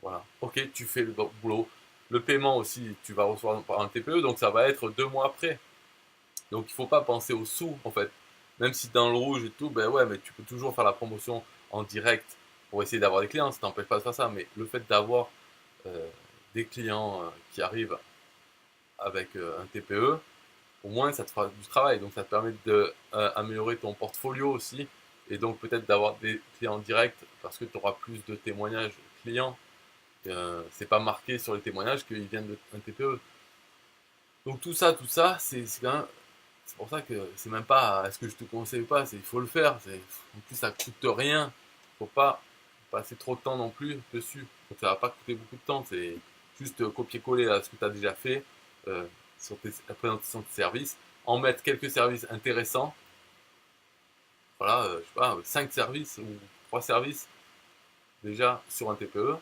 voilà, ok, tu fais le boulot. Le paiement aussi, tu vas recevoir par un TPE, donc ça va être 2 mois après. Donc il ne faut pas penser aux sous, en fait. Même si dans le rouge et tout, ben ouais, mais tu peux toujours faire la promotion en direct pour essayer d'avoir des clients, ça t'empêche pas de faire ça. Mais le fait d'avoir euh, des clients qui arrivent avec un TPE, au moins ça te fera du travail. Donc ça te permet d'améliorer ton portfolio aussi. Et donc peut-être d'avoir des clients directs parce que tu auras plus de témoignages clients. C'est pas marqué sur les témoignages qu'ils viennent d'un TPE. Donc tout ça, c'est quand même. C'est pour ça que c'est même pas est-ce que je te conseille ou pas, il faut le faire. En plus, ça coûte rien. Faut pas passer trop de temps non plus dessus. Donc ça va pas coûter beaucoup de temps. C'est juste copier-coller ce que tu as déjà fait euh, sur la présentation de services, en mettre quelques services intéressants. Voilà, je sais pas, 5 services ou 3 services déjà sur un TPE.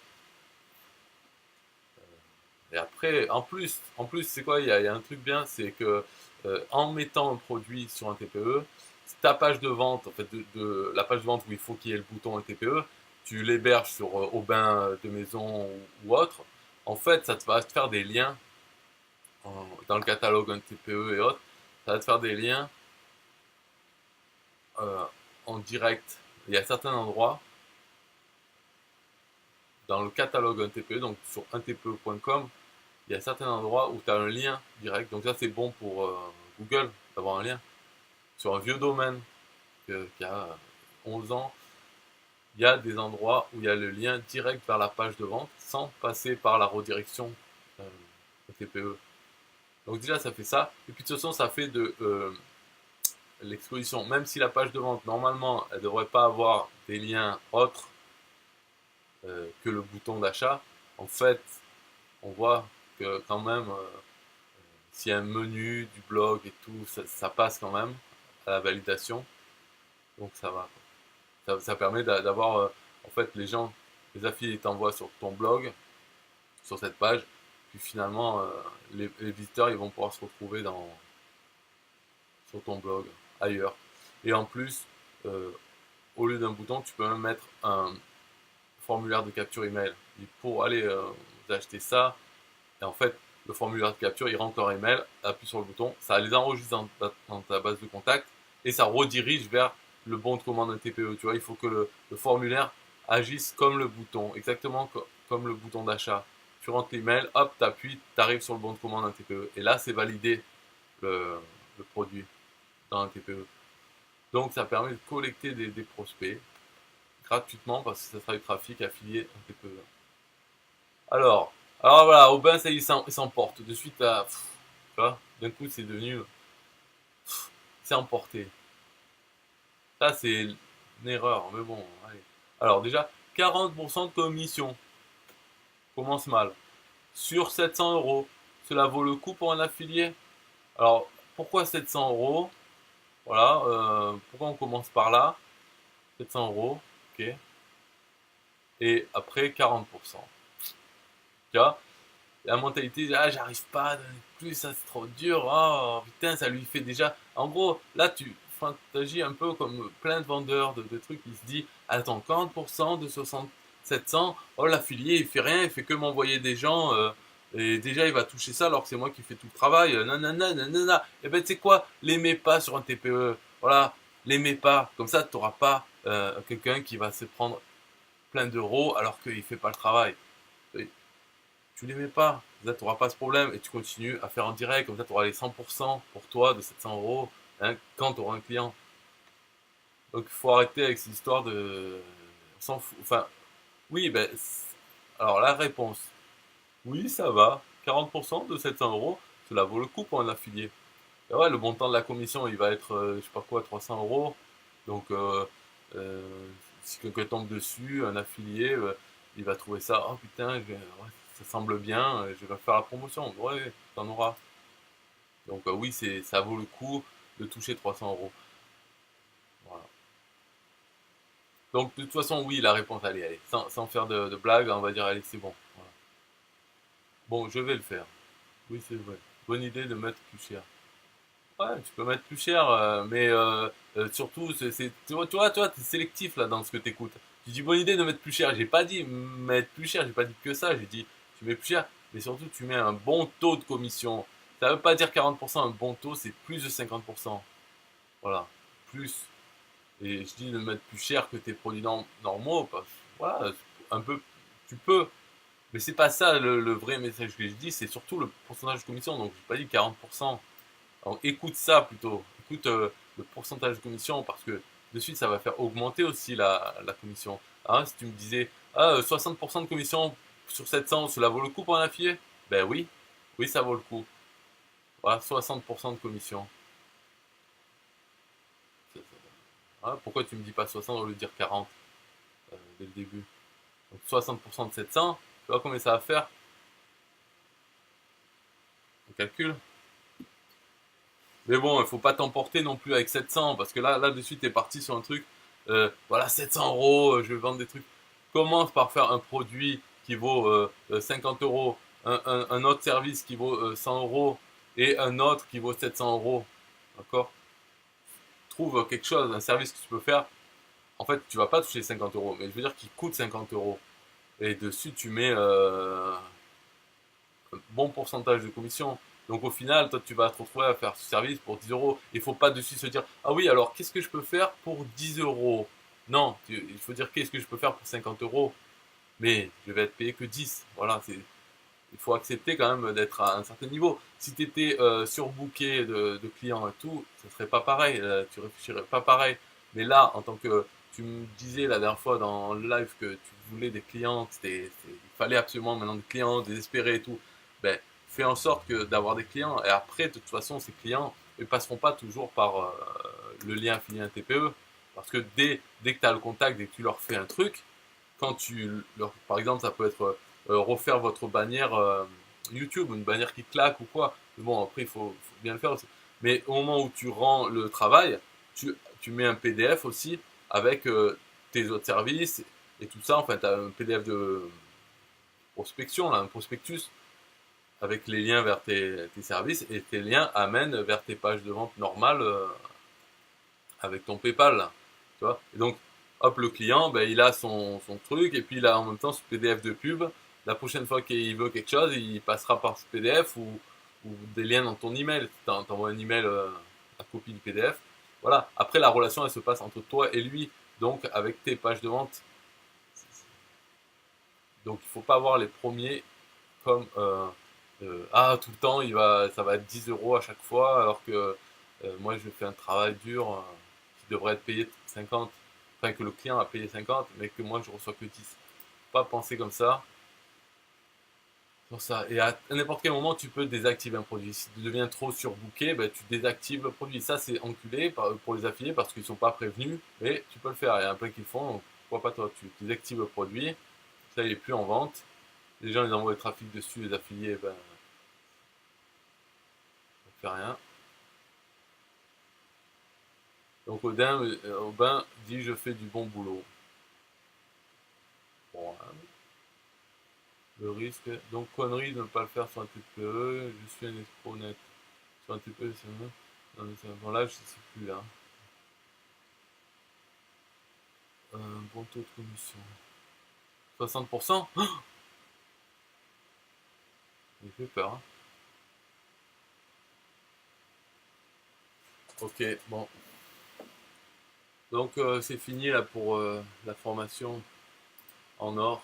Et après, en plus, c'est quoi? Il y a un truc bien, c'est que en mettant un produit sur un TPE, ta page de vente, en fait, la page de vente où il faut qu'il y ait le bouton TPE, tu l'héberges sur Aubin de maison ou autre. En fait, va te faire des liens dans le catalogue un TPE et autres. Ça va te faire des liens euh, en direct. Il y a certains endroits dans le catalogue un TPE, donc sur untpe.com, il y a certains endroits où tu as un lien direct. Donc ça, c'est bon pour Google d'avoir un lien. Sur un vieux domaine qui a 11 ans, il y a des endroits où il y a le lien direct vers la page de vente sans passer par la redirection TPE. Donc déjà, ça fait ça. Et puis de toute façon, ça fait de l'exposition. Même si la page de vente, normalement, elle ne devrait pas avoir des liens autres que le bouton d'achat, en fait, on voit que quand même, s'il y a un menu du blog et tout, ça passe quand même à la validation. Donc ça va. Ça permet d'avoir, en fait, les affiliés t'envoient sur ton blog, sur cette page, puis finalement, les visiteurs, ils vont pouvoir se retrouver sur ton blog, ailleurs. Et en plus, euh, au lieu d'un bouton, tu peux même mettre un formulaire de capture email. Et pour aller vous acheter ça, et en fait, le formulaire de capture, il rentre leur email, appuie sur le bouton, ça les enregistre dans ta base de contact et ça redirige vers le bon de commande d'un TPE. Tu vois, il faut que le formulaire agisse comme le bouton, exactement comme le bouton d'achat. Tu rentres l'email, hop, tu appuies, tu arrives sur le bon de commande d'un TPE. Et là, c'est validé le produit dans un TPE. Donc, ça permet de collecter des prospects gratuitement parce que ça sera du trafic affilié à un TPE. Alors, alors voilà, Aubin, ça il s'emporte. De suite, tu vois, d'un coup, c'est devenu, c'est emporté. Ça, c'est une erreur, mais bon, allez. Alors déjà, 40% de commission. Commence mal. Sur 700 euros, cela vaut le coup pour un affilié? Alors, pourquoi 700 euros? Voilà, pourquoi on commence par là? 700 euros, ok. Et après, 40%. Tu vois, la mentalité, ah, j'arrive pas à donner plus, ça c'est trop dur, oh putain, ça lui fait déjà. En gros, là, tu agis un peu comme plein de vendeurs de trucs qui se disent, attends, 40% de 60, 700, oh l'affilié, il fait rien, il fait que m'envoyer des gens, et déjà il va toucher ça alors que c'est moi qui fais tout le travail, nanana, nanana. Et ben, tu sais quoi, l'aimez pas sur un TPE, voilà, l'aimez pas, comme ça, tu n'auras pas quelqu'un qui va se prendre plein d'euros alors qu'il fait pas le travail. Tu les mets pas, là tu n'auras pas ce problème et tu continues à faire en direct, comme ça tu auras les 100% pour toi de 700 euros hein, quand tu auras un client. Donc il faut arrêter avec cette histoire de. On s'en fout. Enfin, oui, ben. Alors la réponse, oui, ça va. 40% de 700 euros, cela vaut le coup pour un affilié. Et ouais, le montant de la commission, il va être, je sais pas quoi, 300 euros. Donc, euh, si quelqu'un tombe dessus, un affilié, il va trouver ça, oh putain, ouais, ça semble bien, je vais faire la promotion. Ouais, t'en auras. Donc, oui, ça vaut le coup de toucher 300 euros. Voilà. Donc, de toute façon, oui, la réponse, allez, sans faire de blague, on va dire, allez, c'est bon. Voilà. Bon, je vais le faire. Oui, c'est vrai. Bonne idée de mettre plus cher. Ouais, tu peux mettre plus cher, mais surtout, tu vois, t'es sélectif là dans ce que tu écoutes. Tu dis bonne idée de mettre plus cher. J'ai pas dit mettre plus cher, j'ai pas dit que ça. J'ai dit tu mets plus cher, mais surtout tu mets un bon taux de commission. Ça veut pas dire 40%, un bon taux, c'est plus de 50%. Voilà, plus. Et je dis de mettre plus cher que tes produits normaux, parce que voilà, un peu, tu peux. Mais c'est pas ça le vrai message que je dis, c'est surtout le pourcentage de commission. Donc j'ai pas dit 40%. Alors écoute ça plutôt, écoute le pourcentage de commission parce que de suite ça va faire augmenter aussi la commission. Hein, si tu me disais 60% de commission sur 700, cela vaut le coup pour un affilié? Ben oui, oui ça vaut le coup. Voilà, 60% de commission. Hein, pourquoi tu me dis pas 60 au lieu de dire 40 dès le début? Donc 60% de 700, tu vois combien ça va faire? On calcule. Mais bon, il faut pas t'emporter non plus avec 700 parce que là de suite, tu es parti sur un truc. Voilà, 700 euros, je vais vendre des trucs. Commence par faire un produit qui vaut 50 euros, un autre service qui vaut 100 euros et un autre qui vaut 700 euros. D'accord? Trouve quelque chose, un service que tu peux faire. En fait, tu vas pas toucher 50 euros, mais je veux dire qu'il coûte 50 euros. Et dessus, tu mets un bon pourcentage de commission. Donc au final, toi, tu vas te retrouver à faire ce service pour 10 euros. Il ne faut pas dessus se dire, ah oui, alors qu'est-ce que je peux faire pour 10 euros? Non, il faut dire, qu'est-ce que je peux faire pour 50 euros? Mais je vais être payé que 10. Voilà, il faut accepter quand même d'être à un certain niveau. Si tu étais surbooké de clients et tout, ça serait pas pareil. Tu réfléchirais pas pareil. Mais là, en tant que tu me disais la dernière fois dans le live que tu voulais des clients, il fallait absolument maintenant des clients désespérés et tout. Ben, fais en sorte d'avoir des clients. Et après, de toute façon, ces clients ne passeront pas toujours par le lien affilié à un TPE. Parce que dès que tu as le contact, dès que tu leur fais un truc, quand par exemple, ça peut être refaire votre bannière YouTube, une bannière qui claque ou quoi. Mais bon, après, faut bien le faire aussi. Mais au moment où tu rends le travail, tu mets un PDF aussi avec tes autres services et tout ça. Enfin, tu as un PDF de prospection, là, un prospectus avec les liens vers tes services et tes liens amènent vers tes pages de vente normales avec ton PayPal. Là, tu vois. Et donc, hop, le client, ben, il a son truc et puis il a en même temps ce PDF de pub. La prochaine fois qu'il veut quelque chose, il passera par ce PDF ou des liens dans ton email. Tu envoies un email à copie du PDF. Voilà. Après, la relation, elle se passe entre toi et lui. Donc, avec tes pages de vente. Donc, il ne faut pas voir les premiers comme tout le temps, ça va être 10 euros à chaque fois, alors que moi, je fais un travail dur qui devrait être payé 50, enfin que le client a payé 50, mais que moi, je reçois que 10. Pas penser comme ça. Sur ça. Et à n'importe quel moment, tu peux désactiver un produit. Si tu deviens trop surbooké, ben, tu désactives le produit. Ça, c'est enculé pour les affiliés parce qu'ils ne sont pas prévenus, mais tu peux le faire. Il y a un plein qui le font, donc pourquoi pas toi? Tu désactives le produit, ça, il n'est plus en vente. Les gens, ils envoient le trafic dessus, les affiliés, ben, ça ne fait rien. Donc Aubin dit je fais du bon boulot. Bon, hein. Le risque. Donc connerie de ne pas le faire sur un TPE. Je suis un escroc net. Sur un TPE, c'est vrai. Bon là je sais plus là. Un bon taux de commission. 60%. Oh, il fait peur. Hein. Ok, bon. Donc c'est fini là pour la formation en or.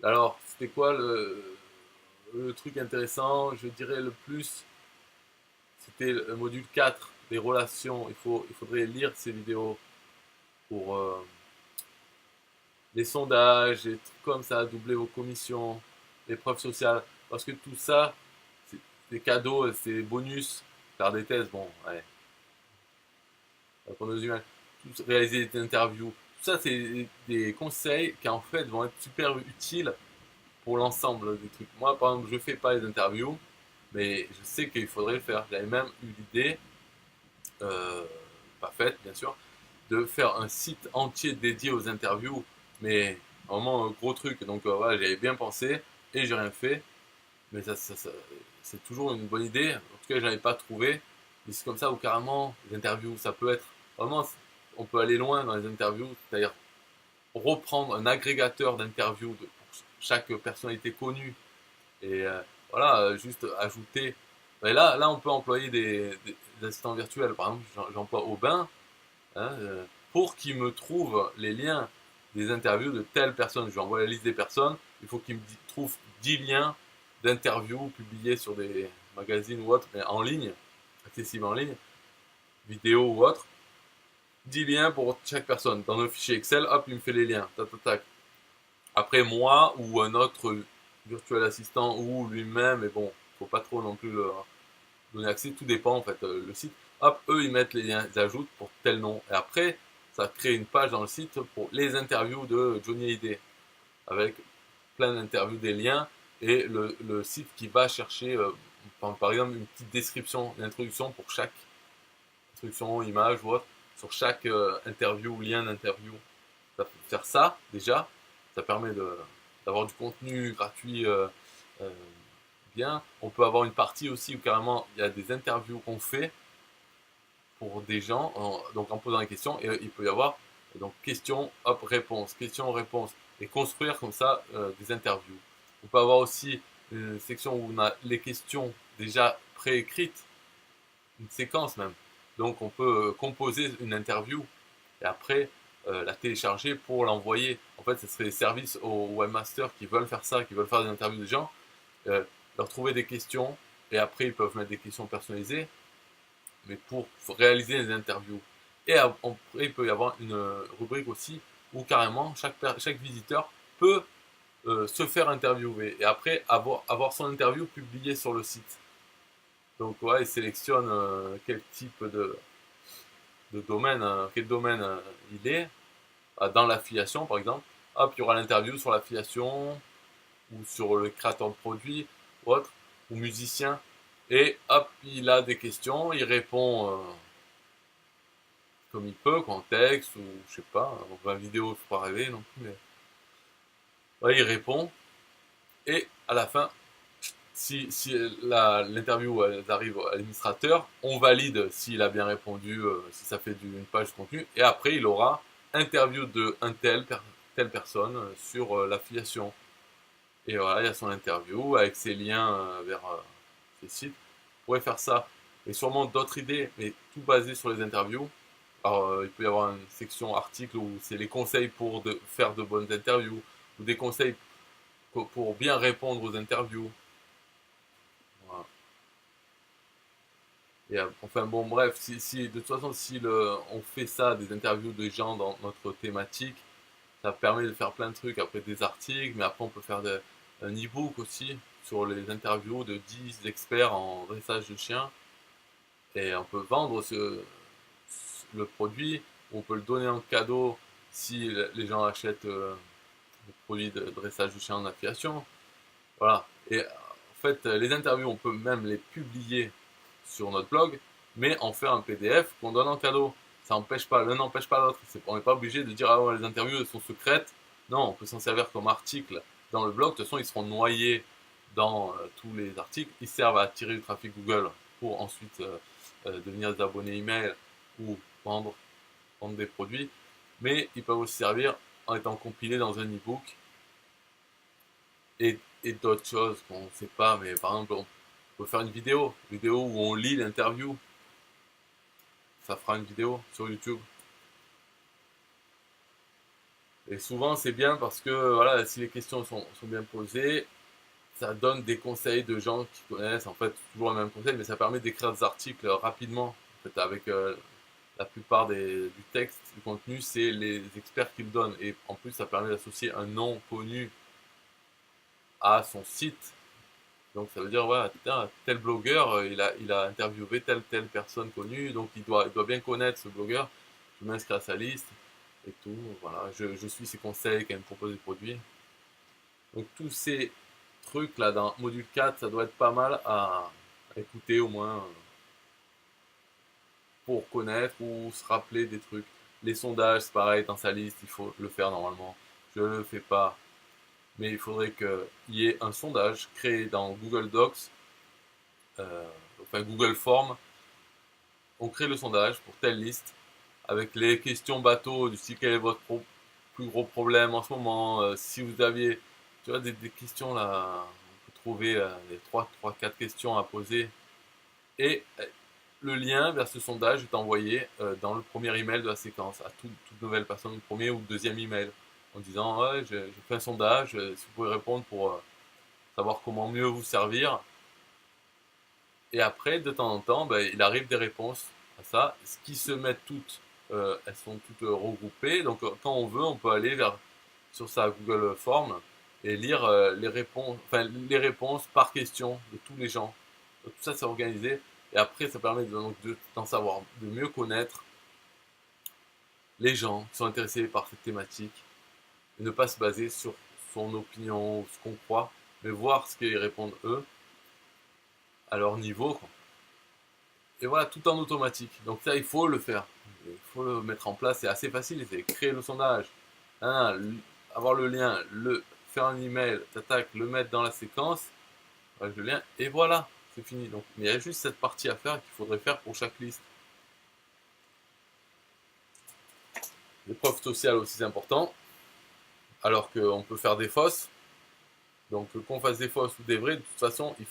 Alors, c'était quoi le truc intéressant? Je dirais le plus, c'était le module 4, les relations. Il faudrait lire ces vidéos pour les sondages, les trucs comme ça, doubler vos commissions, les preuves sociales. Parce que tout ça, c'est des cadeaux, c'est des bonus. Faire des thèses, bon, ouais, pour nos humains. Réaliser des interviews. Tout ça, c'est des conseils qui en fait vont être super utiles pour l'ensemble des trucs. Moi, par exemple, je fais pas les interviews, mais je sais qu'il faudrait le faire. J'avais même eu l'idée, euh, pas faite bien sûr, de faire un site entier dédié aux interviews, mais vraiment un gros truc. Donc voilà, j'avais bien pensé et j'ai rien fait. mais c'est toujours une bonne idée. En tout cas, je n'avais pas trouvé. Mais c'est comme ça, ou carrément, les interviews, ça peut être vraiment, on peut aller loin dans les interviews, c'est-à-dire reprendre un agrégateur d'interviews pour chaque personnalité connue et voilà, juste ajouter. Et là, on peut employer des assistants virtuels. Par exemple, j'emploie Aubin, hein, pour qu'il me trouve les liens des interviews de telle personne. Je lui envoie la liste des personnes. Il faut qu'il me trouve 10 liens d'interviews publiés sur des magazines ou autres, mais en ligne, accessibles en ligne, vidéo ou autre. 10 liens pour chaque personne. Dans le fichier Excel, hop, il me fait les liens. Tac, tac, tac. Après, moi ou un autre virtuel assistant ou lui-même, mais bon, faut pas trop non plus leur donner accès, tout dépend en fait. Le site, hop, eux ils mettent les liens, ils ajoutent pour tel nom. Et après, ça crée une page dans le site pour les interviews de Johnny Hallyday, avec plein d'interviews, des liens, et le site qui va chercher, par exemple, une petite description, une introduction pour chaque instruction, image ou autre, sur chaque interview ou lien d'interview. Faire ça, déjà, ça permet d'avoir du contenu gratuit euh, bien. On peut avoir une partie aussi où carrément il y a des interviews qu'on fait pour des gens, donc en posant des questions, et il peut y avoir donc question, hop, réponse, question, réponse, et construire comme ça des interviews. On peut avoir aussi une section où on a les questions déjà préécrites, une séquence même. Donc on peut composer une interview et après la télécharger pour l'envoyer. En fait, ce serait des services aux webmasters qui veulent faire ça, qui veulent faire des interviews des gens, leur trouver des questions et après ils peuvent mettre des questions personnalisées, mais pour réaliser les interviews. Et après, il peut y avoir une rubrique aussi où carrément chaque visiteur peut se faire interviewer et après avoir son interview publiée sur le site. Donc ouais, il sélectionne quel type de domaine, quel domaine il est, dans l'affiliation par exemple. Hop, il y aura l'interview sur l'affiliation ou sur le créateur de produit ou autre, ou musicien. Et hop, il a des questions, il répond comme il peut, en texte ou je sais pas, en vidéo, je ne faut pas rêver non plus, mais ouais, il répond. Et à la fin, si l'interview arrive à l'administrateur, on valide s'il a bien répondu, si ça fait une page de contenu, et après il aura interview de telle personne sur l'affiliation. Et voilà, il y a son interview avec ses liens vers ses sites. On pourrait faire ça. Et sûrement d'autres idées, mais tout basé sur les interviews. Alors, il peut y avoir une section article où c'est les conseils pour faire de bonnes interviews, ou des conseils pour bien répondre aux interviews. Voilà. Et enfin bon, bref, de toute façon, si on fait ça, des interviews de gens dans notre thématique, ça permet de faire plein de trucs, après des articles, mais après on peut faire un e-book aussi sur les interviews de 10 experts en dressage de chiens. Et on peut vendre le produit, on peut le donner en cadeau si les gens achètent le produit de dressage de chiens en affiliation. Voilà. Et en fait, les interviews, on peut même les publier sur notre blog, mais en faire un PDF qu'on donne en cadeau. Ça n'empêche pas, l'un n'empêche pas l'autre. On n'est pas obligé de dire ah ouais, les interviews elles sont secrètes. Non, on peut s'en servir comme article dans le blog. De toute façon, ils seront noyés dans tous les articles. Ils servent à attirer du trafic Google pour ensuite devenir des abonnés email ou vendre des produits. Mais ils peuvent aussi servir en étant compilés dans un e-book et d'autres choses qu'on ne sait pas. Mais par exemple, on peut faire une vidéo où on lit l'interview. Ça fera une vidéo sur YouTube. Et souvent, c'est bien parce que voilà, si les questions sont bien posées, ça donne des conseils de gens qui connaissent, en fait, toujours le même conseil, mais ça permet d'écrire des articles rapidement. En fait, avec la plupart du texte, du contenu, c'est les experts qui le donnent. Et en plus, ça permet d'associer un nom connu à son site. Donc ça veut dire, voilà, tel blogueur, il a interviewé telle personne connue, donc il doit bien connaître ce blogueur. Je m'inscris à sa liste et tout. Voilà, je suis ses conseils quand il me propose des produits. Donc tous ces trucs là dans module 4, ça doit être pas mal à écouter au moins pour connaître ou se rappeler des trucs. Les sondages, c'est pareil, dans sa liste, il faut le faire normalement. Je le fais pas. mais il faudrait qu'il y ait un sondage créé dans Google Docs, enfin Google Form. On crée le sondage pour telle liste avec les questions bateau du style quel est votre plus gros problème en ce moment, si vous aviez, tu vois, des questions là, on peut trouver les 4 questions à poser et le lien vers ce sondage est envoyé dans le premier email de la séquence à toute nouvelle personne, le premier ou le deuxième email, en disant ouais, j'ai fait un sondage, si vous pouvez répondre pour savoir comment mieux vous servir. Et après, de temps en temps, ben, il arrive des réponses à ça, ce qui se mettent toutes, elles sont toutes regroupées. Donc quand on veut, on peut aller sur sa Google Form et lire les réponses par question de tous les gens. Donc, tout ça, c'est organisé. Et après, ça permet d'en savoir, de mieux connaître les gens qui sont intéressés par cette thématique et ne pas se baser sur son opinion ou ce qu'on croit, mais voir ce qu'ils répondent eux à leur niveau, quoi. Et voilà, tout en automatique. Donc ça, il faut le faire. Il faut le mettre en place. C'est assez facile. C'est créer le sondage, hein, avoir le lien, faire un email, t'attaques, le mettre dans la séquence, avec le lien, et voilà, c'est fini. Donc, mais il y a juste cette partie à faire qu'il faudrait faire pour chaque liste. Les preuves sociales aussi, c'est important. Alors qu'on peut faire des fausses. Donc qu'on fasse des fausses ou des vraies, de toute façon, il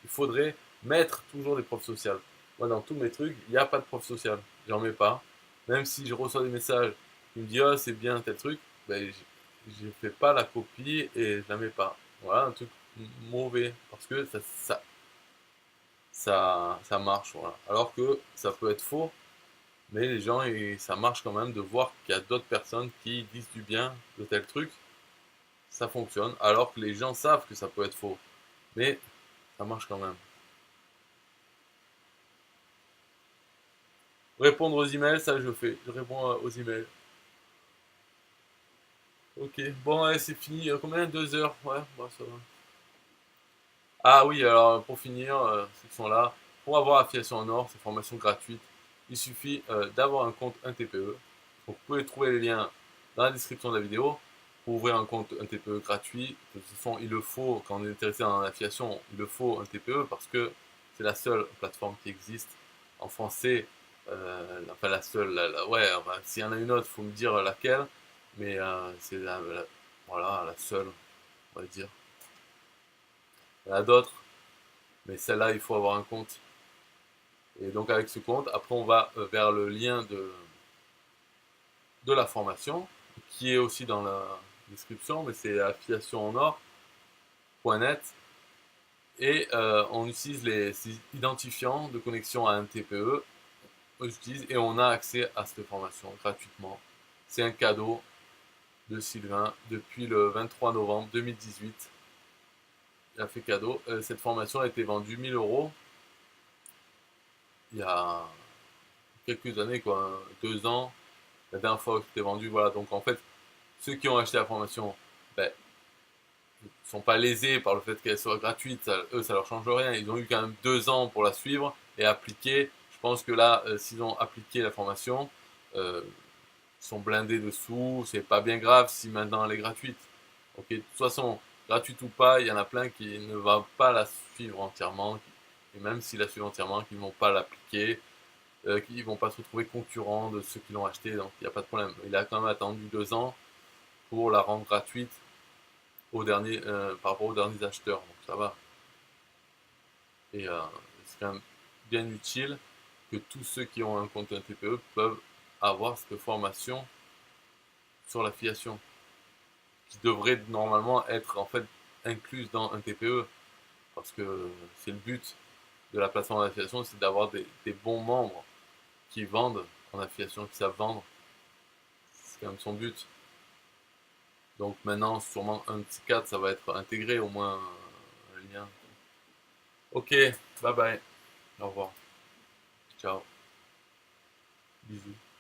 faudrait mettre toujours des preuves sociales. Moi, dans tous mes trucs, il n'y a pas de preuve sociale. J'en mets pas. Même si je reçois des messages qui me disent oh, c'est bien tel truc, ben, je ne fais pas la copie et je la mets pas. Voilà, un truc mauvais. Parce que ça marche. Voilà. Alors que ça peut être faux, mais les gens, ça marche quand même de voir qu'il y a d'autres personnes qui disent du bien de tel truc. Ça fonctionne, alors que les gens savent que ça peut être faux. Mais ça marche quand même. Répondre aux emails, ça je fais. Je réponds aux emails. Ok, bon, ouais, c'est fini. Combien? 2 heures? Ouais, bon, ça va. Ah oui, alors pour finir, ceux qui sont là, pour avoir Affiliation en or, c'est formation gratuite, il suffit d'avoir un compte 1TPE. Donc, vous pouvez trouver les liens dans la description de la vidéo pour ouvrir un compte 1TPE gratuit. De toute façon, il le faut, quand on est intéressé dans l'affiliation, il le faut un TPE parce que c'est la seule plateforme qui existe en français. Enfin, la seule, ouais, enfin, s'il y en a une autre, il faut me dire laquelle, mais c'est voilà, la seule, on va dire. Il y en a d'autres, mais celle-là, il faut avoir un compte. Et donc avec ce compte, après on va vers le lien de la formation, qui est aussi dans la description, mais c'est affiliationenor.net. Et on utilise les identifiants de connexion à un TPE, et on a accès à cette formation gratuitement. C'est un cadeau de Sylvain depuis le 23 novembre 2018. Il a fait cadeau. Cette formation a été vendue 1000 euros il y a quelques années, quoi, 2 ans. La dernière fois que c'était vendu, voilà. Donc en fait, ceux qui ont acheté la formation, ben, ne sont pas lésés par le fait qu'elle soit gratuite. Eux, ça leur change rien. Ils ont eu quand même 2 ans pour la suivre et appliquer. Je pense que là, s'ils ont appliqué la formation, ils sont blindés dessous. C'est pas bien grave si maintenant elle est gratuite. Ok, de toute façon, gratuite ou pas, il y en a plein qui ne vont pas la suivre entièrement. Et même s'ils la suivent entièrement, qui ne vont pas l'appliquer, qui ne vont pas se retrouver concurrents de ceux qui l'ont acheté. Donc il n'y a pas de problème. Il a quand même attendu 2 ans pour la rendre gratuite par rapport aux derniers acheteurs. Donc ça va. Et c'est quand même bien utile que tous ceux qui ont un compte un TPE peuvent avoir cette formation sur l'affiliation, qui devrait normalement être en fait incluse dans un TPE, parce que c'est le but de la plateforme d'affiliation, c'est d'avoir des bons membres qui vendent en affiliation, qui savent vendre. C'est quand même son but. Donc maintenant, sûrement un de ces quatre, ça va être intégré au moins un lien. Ok, bye bye. Au revoir. Ciao. Bisous.